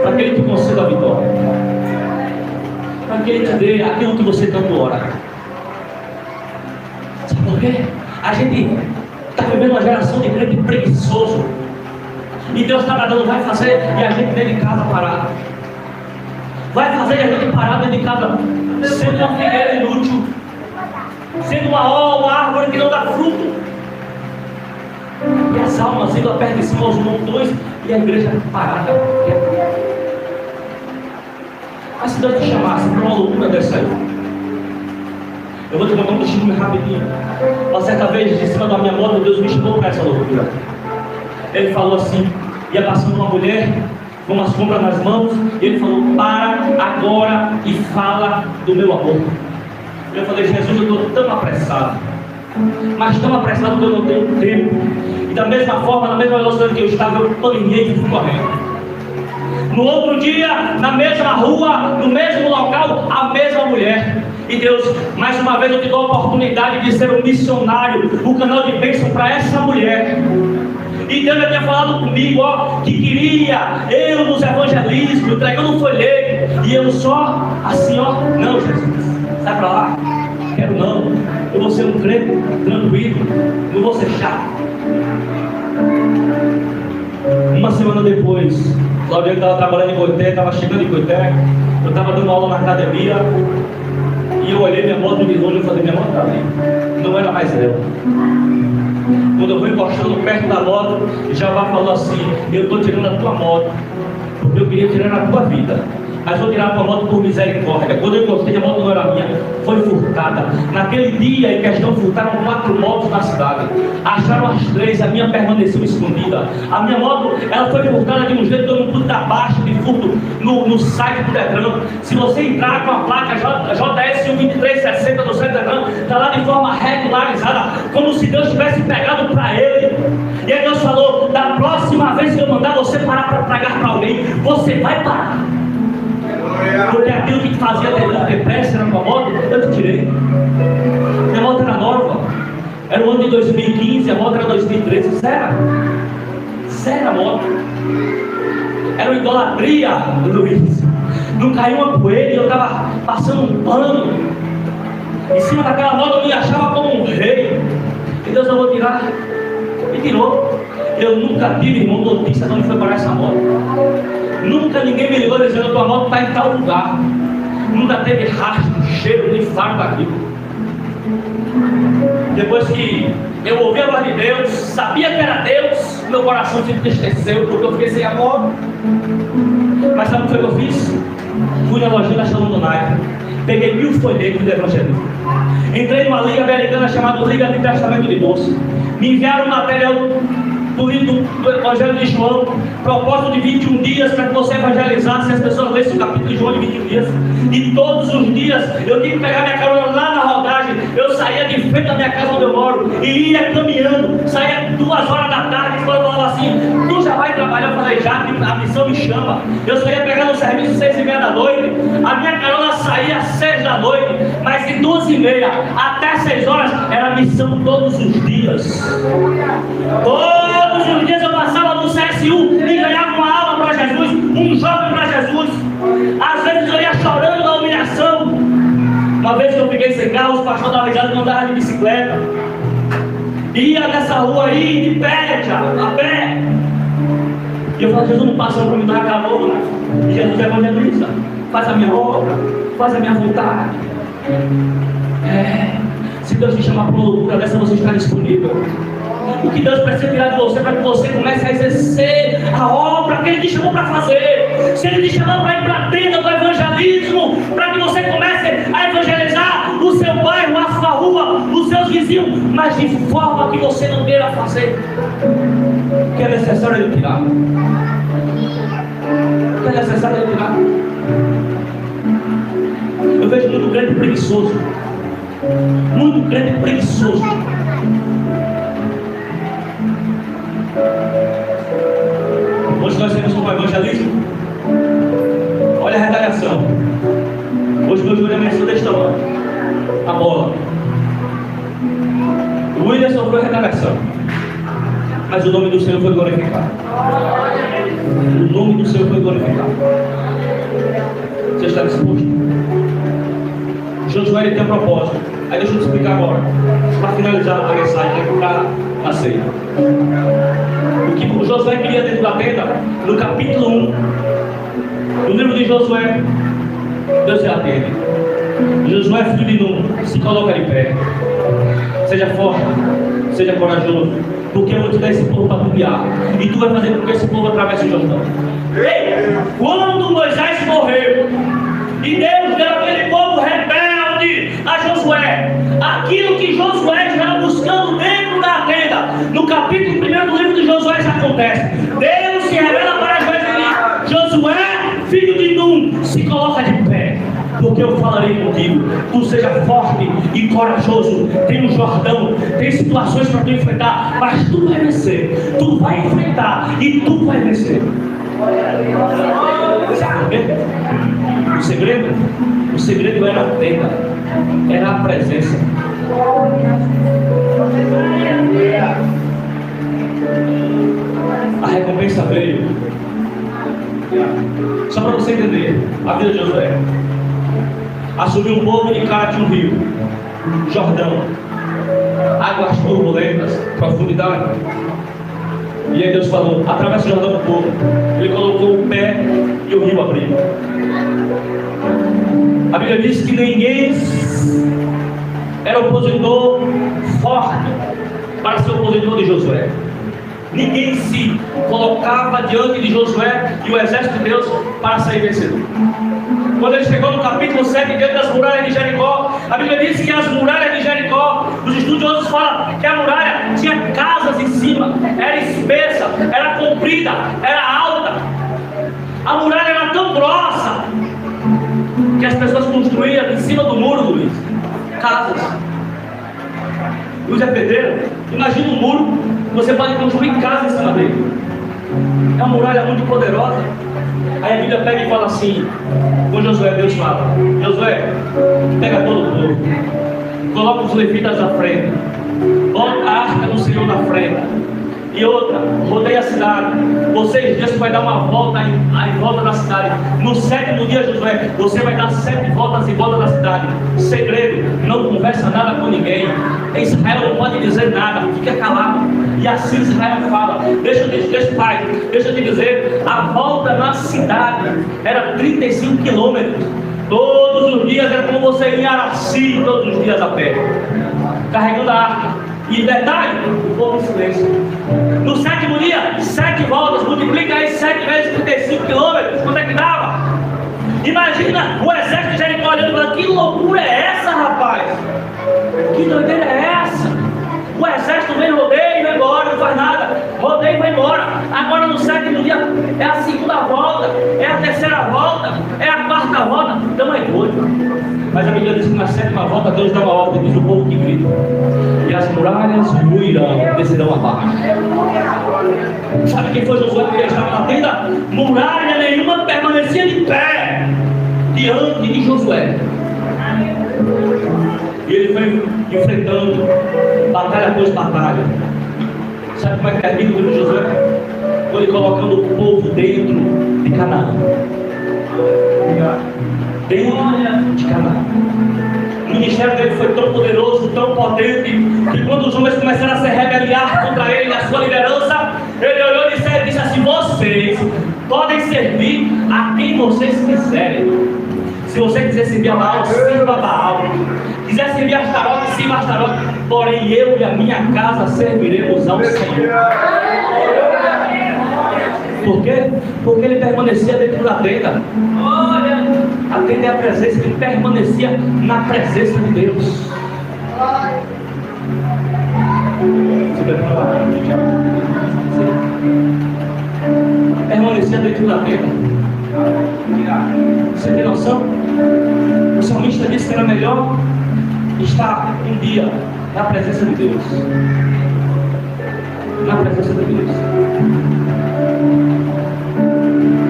para que Ele te conceda a vitória, para que Ele te dê aquilo que você tanto ora. Sabe por quê? A gente está vivendo uma geração de crente preguiçoso, e Deus está dando, vai fazer, e a gente dentro de casa parado, vai fazer e a gente parado dentro de casa, sendo uma figueira inútil, sendo uma árvore que não dá fruto, e as almas indo a perto de cima aos montões, e a igreja parada. Mas se Deus te chamasse para uma loucura dessa aí, eu vou te contar um testemunho rapidinho. Uma certa vez, de cima da minha moto, Deus me chamou para essa loucura. Ele falou assim, ia passando uma mulher com umas compras nas mãos, e ele falou: para agora e fala do meu amor. Eu falei, Jesus, eu estou tão apressado, mas tão apressado que eu não tenho tempo. E da mesma forma, na mesma velocidade que eu estava, eu planeei e fui correndo. No outro dia, na mesma rua, no mesmo local, a mesma mulher. E Deus, mais uma vez eu te dou a oportunidade de ser um missionário, um canal de bênção para essa mulher. E Deus já tinha falado comigo, ó, que queria eu nos evangelismos, entregando um folheto. E eu só, assim, ó, não, Jesus, sai para lá. Quero não. Eu vou ser um crente tranquilo, não vou ser chato. Uma semana depois, Claudio estava trabalhando em Coité, estava chegando em Coité, eu estava dando aula na academia, e eu olhei minha moto de longe e falei, minha moto está ali. Não era mais ela. Quando eu vou encostando perto da moto, Jeová falou assim, eu estou tirando a tua moto, porque eu queria tirar a tua vida. Mas vou tirar a tua moto por misericórdia. Quando eu encostei, a moto não era minha, foi furtada. Naquele dia em questão, furtaram 4 motos na cidade. Acharam as 3, a minha permaneceu escondida. A minha moto, ela foi furtada de um jeito que eu não pude dar baixa de furto no site do Detran. Se você entrar com a placa JS 2360 do site do Detran, está lá de forma regularizada, como se Deus tivesse pegado para ele. E aí Deus falou, da próxima vez que eu mandar você parar para pregar para alguém, você vai parar. Porque aquilo que te fazia ter pressa na tua moto, eu te tirei. Minha moto era nova, era o ano de 2015, a moto era 2013, zero a moto. Era uma idolatria, Luiz. Não caiu uma poeira e eu estava passando um pano em cima daquela moto, eu me achava como um rei. E Deus, eu vou tirar. E tirou. Eu nunca tive, irmão, notícia de onde foi parar essa moto. Nunca ninguém me ligou dizendo que tua moto está em tal lugar. Nunca teve rastro, cheiro, nem faro daquilo. Depois que eu ouvi a voz de Deus, sabia que era Deus, meu coração se entristeceu porque eu fiquei sem a moto. Mas sabe o que eu fiz? Fui na lojinha da Shalom do Nike, peguei 1000 folhetos de evangelismo. Entrei numa liga americana chamada Liga de Testamento de Moço. Me enviaram material do livro do Evangelho de João, propósito de 21 dias para que você evangelizasse, as pessoas lessem o capítulo de João de 21 dias. E todos os dias eu tinha que pegar minha carona lá na rodagem. Eu saía de frente da minha casa onde eu moro e ia caminhando, saía 2 horas da tarde. E quando eu falava assim, tu já vai trabalhar? Eu falei, já, a missão me chama. Eu saía pegando o serviço 6h30 da noite, a minha carona saía às 6 da noite, mas de 12h30 até 6 horas era missão todos os dias. Todos os dias eu passava no CSU e ganhava uma aula para Jesus, um jovem para Jesus. Às vezes eu ia chorando na humilhação. Uma vez que eu fiquei sem carro, os pastores da região me andavam de bicicleta. Ia nessa rua aí, de pé, a pé. E eu falei, Jesus não passou para me dar calor, né? E Jesus evangeliza, faz a minha obra, faz a minha vontade. Se Deus te chamar para uma loucura dessa, você está disponível. O que Deus precisa tirar de você para que você comece a exercer a obra que Ele te chamou para fazer. Se Ele te chamou para ir para a tenda do evangelismo, para que você comece a evangelizar o seu bairro, a sua rua, os seus vizinhos, mas de forma que você não queira fazer. O que é necessário Ele tirar? O que é necessário Ele tirar? Eu vejo muito crente preguiçoso. Muito crente preguiçoso. Hoje nós temos como evangelismo. Olha a retaliação. Hoje meu joelho ameaçou deste tamanho. A bola. O William sofreu a retaliação, mas o nome do Senhor foi glorificado. O nome do Senhor foi glorificado. Você está disposto? Josué ele tem um propósito. Aí deixa eu te explicar agora, para finalizar a mensagem, para a ceia. O que o Josué queria dentro da tenda, no capítulo 1 do livro de Josué, Deus se atende. Josué, filho de Nun, se coloca de pé. Seja forte, seja corajoso, porque eu vou te dar esse povo para tu guiar. E tu vai fazer com que esse povo atravesse o Jordão. Quando Moisés morreu, e Deus deu aquele povo rebelde a Josué, aquilo que Josué estava buscando dentro da tenda, no capítulo 1 do livro de Josué isso acontece. Deus se revela para Josué, filho de Nun, se coloca de pé. porque eu falarei contigo. Tu seja forte e corajoso. Tem um Jordão, tem situações para tu enfrentar, mas tu vai vencer. Tu vai enfrentar e tu vai vencer. Sabe por quê? O segredo era a tenda, era a presença. A recompensa veio. Só para você entender a vida de Josué. Assumiu um povo de cara de um rio, Jordão, águas turbulentas, profundidade. E aí Deus falou: atravessa o Jordão do povo. Ele colocou o pé e o rio abriu. A Bíblia diz que ninguém era opositor forte para ser opositor de Josué. Ninguém se colocava diante de Josué e o exército de Deus para sair vencedor. Quando ele chegou no capítulo 7, diante das muralhas de Jericó, a Bíblia diz que as muralhas de Jericó, os estudiosos falam que a muralha tinha casas em cima, era espessa, era comprida, era alta. A muralha era tão grossa que as pessoas construíam em cima do muro, Luiz, casas. Luiz é pedreiro. Imagina um muro, você pode construir casa em cima dele. É uma muralha muito poderosa. Aí a Bíblia pega e fala assim com Josué. Deus fala: Josué, pega todo o povo, coloca os levitas à frente, bota a arca do Senhor na frente. E outra, rodeia a cidade. Vocês dias vai dar uma volta em volta da cidade. No 7º dia, Josué, você vai dar 7 voltas em volta da cidade. Segredo: não conversa nada com ninguém. Israel não pode dizer nada, fica calado. E assim Israel fala: deixa eu te dizer, a volta na cidade era 35 quilômetros. Todos os dias era como você ir em Araci, todos os dias a pé, carregando a arca. E detalhe, o povo em silêncio. No 7º dia, 7 voltas, multiplica aí 7 vezes 35 quilômetros, quanto é que dava? Imagina o exército de Jericó olhando e falando: que loucura é essa, rapaz? Que doideira é essa? O exército vem, rodeia e vai embora, não faz nada. Rodeia e vai embora. Agora no 7º dia é a 2ª volta, é a 3ª volta, é a 4ª volta. Então é doido. Mas a Bíblia diz que na 7ª volta Deus dá uma ordem, diz o povo que grita: e as muralhas ruirão, descerão abaixo. Sabe quem foi Josué que estava na tenda? Muralha nenhuma permanecia de pé diante de Josué. E ele foi enfrentando batalha após batalha. Sabe como é que termina o livro de Josué? Foi colocando o povo dentro de Canaã. Dentro de Canaã. O ministério dele foi tão poderoso, tão potente, que quando os homens começaram a se rebeliar contra ele e a sua liderança, ele olhou e disse assim: vocês podem servir a quem vocês quiserem. Se você quiser servir a Baal, sirva a Baal. Quiser servir a Astarote, sirva a Astarote. Porém eu e a minha casa serviremos ao Senhor. Por quê? Porque ele permanecia dentro da tenda. A tenda é a presença, ele permanecia na presença de Deus. Você vai falar? Permanecia dentro da tenda. Você tem noção? O salmista disse que era melhor estar um dia na presença de Deus. Na presença de Deus.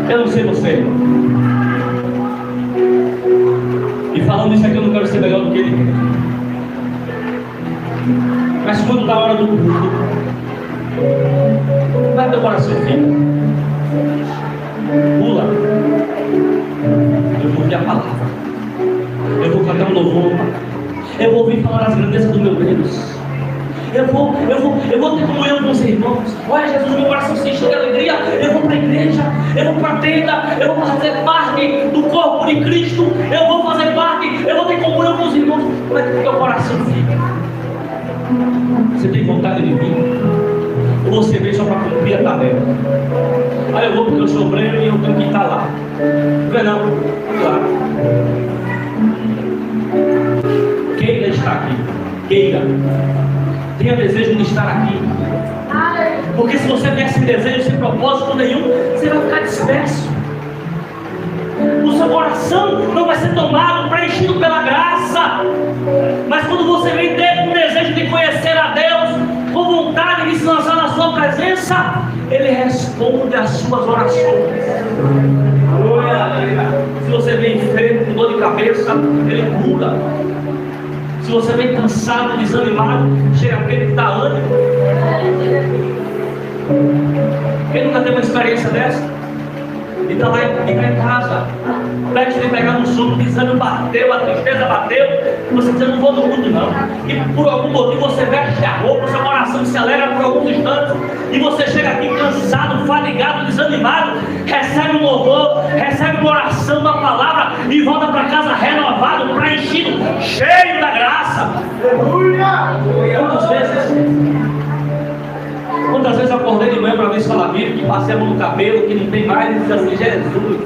Eu não sei você. E falando isso aqui, eu não quero ser melhor do que ele. Mas quando dá a hora do culto, vai teu coração fica. Pula. Eu vou ouvir a palavra. Eu vou cantar um louvor. Eu vou ouvir falar as grandezas do meu Deus. Eu vou ter comunhão com os irmãos. Olha, Jesus, meu coração se enche de alegria. Eu vou para a igreja, eu vou para a tenda, eu vou fazer parte do corpo de Cristo. Eu vou fazer parte, eu vou ter comunhão com os irmãos. Como é que o teu coração fica? Você tem vontade de vir? Ou você vem só para cumprir a tabela? Aí eu vou porque eu sou obreiro e eu tenho que estar lá. Não, claro. Queira estar aqui. Queira. Tenha desejo de estar aqui. Porque se você vier sem desejo, sem propósito nenhum, você vai ficar disperso. O o seu coração não vai ser tomado, preenchido pela graça. Mas quando você vem ter um desejo de conhecer a Deus, com vontade de se lançar na sua presença, Ele responde às suas orações. Se você vem enfermo, com dor de cabeça, Ele cura. Se você vem cansado, desanimado, chega aquele que dá ânimo. Quem nunca teve uma experiência dessa? E está lá em casa, perto de pegar no sono, o desânimo bateu, a tristeza bateu, você diz, eu não vou no mundo não. E por algum motivo você veste a roupa, seu coração se alegra por alguns instantes, e você chega aqui cansado, fadigado, desanimado, recebe um louvor, recebe uma oração, uma palavra, e volta para casa renovado, preenchido, cheio da graça. Quantas vezes eu acordei de manhã para ver se ela vive, que passei a mão no cabelo, que não tem mais, e diz assim, Jesus,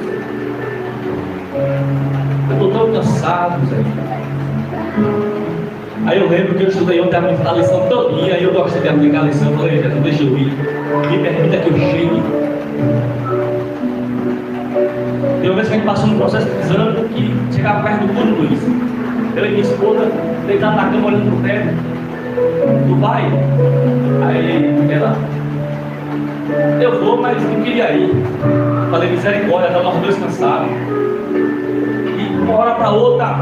eu estou tão cansado, Zé. Aí eu lembro que eu estudei ontem a lição todinha, e eu gostei de aplicar a lição, eu falei, Jesus, deixa eu ir, me permita que eu chegue. Tem uma vez que a gente passou num processo de exame, que chegava perto do turno, Luiz, eu e minha esposa, deitado na cama, olhando para o teto. Tu vai? Aí ela, eu vou, mas não queria ir. Falei, misericórdia, estava nós dois cansados. E uma hora para outra,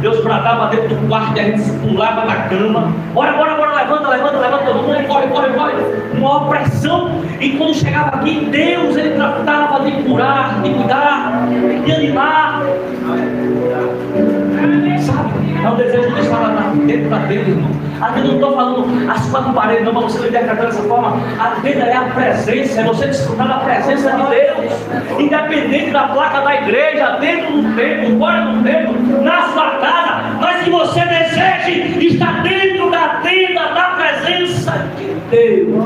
Deus bradava dentro do quarto e a gente se pulava na cama. Bora, levanta, todo mundo, corre. Uma pressão. E quando chegava aqui, Deus, Ele tratava de curar, de cuidar, de animar. Sabe? É um desejo de estar lá dentro da tenda, irmão. Aqui não estou falando as quatro paredes, não, para você não interpretar dessa forma. A tenda é a presença, é você desfrutar da presença de Deus, independente da placa da igreja, dentro do templo, fora do templo, na sua casa, mas que você deseje estar dentro da tenda da presença de Deus.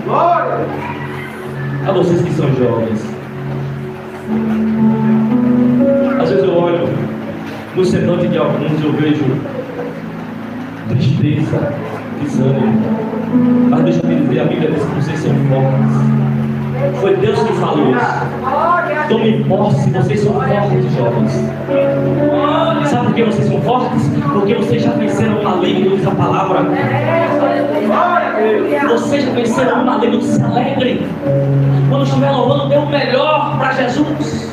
Glória a vocês que são jovens. Às vezes eu olho no semblante de alguns, eu vejo tristeza, desânimo. Mas deixa eu te dizer, a Bíblia diz que vocês são fortes. Foi Deus que falou isso. Tome posse, vocês são fortes, jovens. Sabe por que vocês são fortes? Porque vocês já venceram o maligno, diz a palavra. Vocês já venceram o maligno, se alegrem. Quando estiver louvando, dê o melhor para Jesus.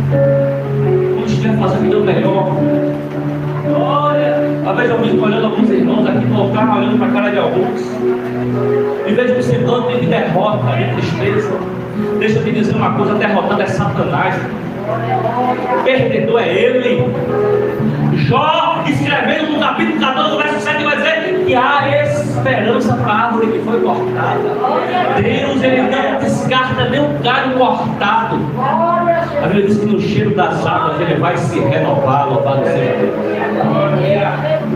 Quando estiver fazendo, dê o melhor. Olha, talvez eu fico olhando alguns irmãos aqui tocar, olhando para a cara de alguns, e vejo um semblante de derrota, de tristeza. Deixa eu te dizer uma coisa: derrotando é Satanás, perdedor é ele. Jó, escrevendo no capítulo 14, verso 7, vai dizer que há esperança para a árvore que foi cortada. Deus, Ele não descarta nem um galho cortado. A Bíblia diz que no cheiro das águas Ele vai se renovar, louvado seja Deus.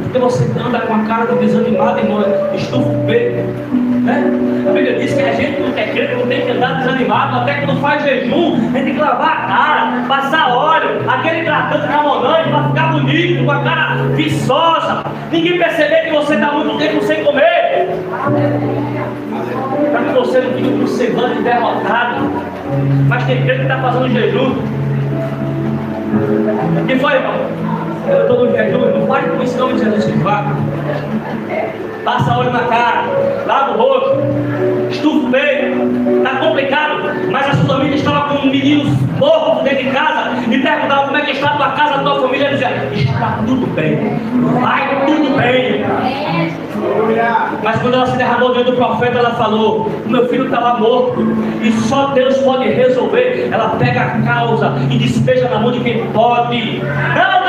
Porque você anda com a cara de desanimado, irmão, estufa o peito, né? A Bíblia diz que a gente não quer crer, não tem que andar desanimado, até que não faz jejum, a gente tem que lavar a cara, passar óleo, aquele hidratante ramonante para ficar bonito, com a cara viçosa, ninguém perceber que você está muito tempo sem comer, para que você não fique com o semblante derrotado. Mas tem gente que está fazendo jejum. O que foi, irmão? Eu estou no jejum, não pare com isso, não, Jesus, que vaca. Passa óleo na cara, lava o rosto, estufa o peito, está complicado, mas a sua família estava com meninos mortos dentro de casa e perguntava como é que está a tua casa, a tua família, e dizia, está tudo bem, vai tudo bem. Mas quando ela se derramou diante do profeta, ela falou, o meu filho estava morto e só Deus pode resolver. Ela pega a causa e despeja na mão de quem pode. Não,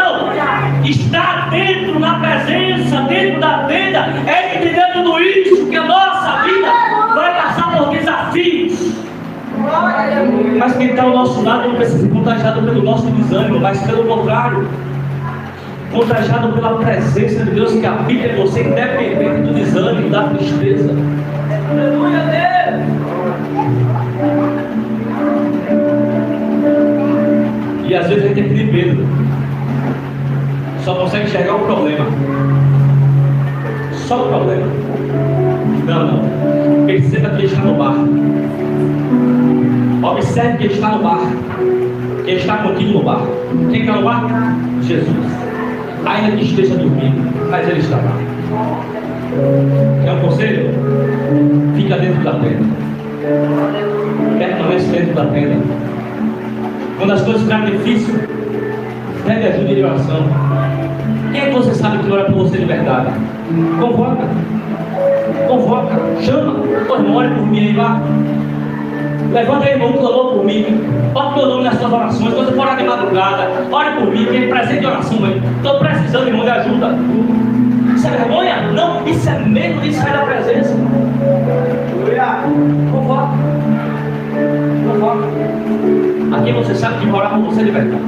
está dentro na presença, dentro da tenda, é entender tudo isso, que a nossa vida vai passar por desafios. Mas quem está ao nosso lado não precisa ser contagiado pelo nosso desânimo, mas pelo contrário, contagiado pela presença de Deus que habita em você, independente do desânimo, da tristeza. Aleluia a Deus! E às vezes a gente tem que ter medo, só consegue enxergar o problema, só o problema. Não, perceba que está no barco. Observe que ele está no barco. Ele está contigo no barco. Quem está no barco? Jesus. Ainda que esteja dormindo, mas ele está lá. Quer um conselho? Fica dentro da tenda. Permanece dentro da tenda. Quando as coisas ficarem difíceis, pede ajuda de oração. Quem é que você sabe que ora por você de verdade? Convoca. Convoca. Chama. Ô irmão, ore por mim aí lá. Levanta aí, irmão, clamou por mim. Bota o meu nome nas suas orações. Quando você for orar de madrugada, ore por mim, me presente de oração aí. Estou precisando, irmão, de ajuda. Isso é vergonha? Não, isso é medo de sair da presença. Convoca. Convoca. Aqui você sabe que vai orar por você de verdade.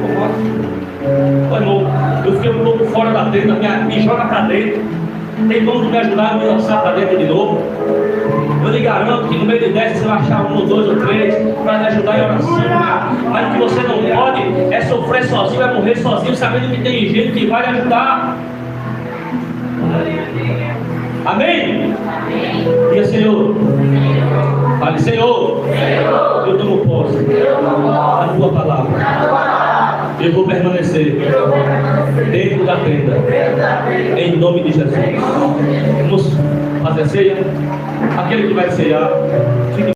Convoca. Ô irmão, eu fiquei um pouco fora da tenda, me joga para dentro. Tem como me ajudar a me lançar para dentro de novo? Eu lhe garanto que no meio de 10 você vai achar 1, 2 ou 3 para lhe ajudar em oração. Mas o que você não pode é sofrer sozinho, é morrer sozinho, sabendo que tem gente que vai lhe ajudar. Amém? Diga, Senhor. Fale, Senhor. Eu tomo posse da tua palavra. Eu vou permanecer dentro da tenda. Em nome de Jesus. Vamos fazer a ceia. Aquele que vai ceiar, fique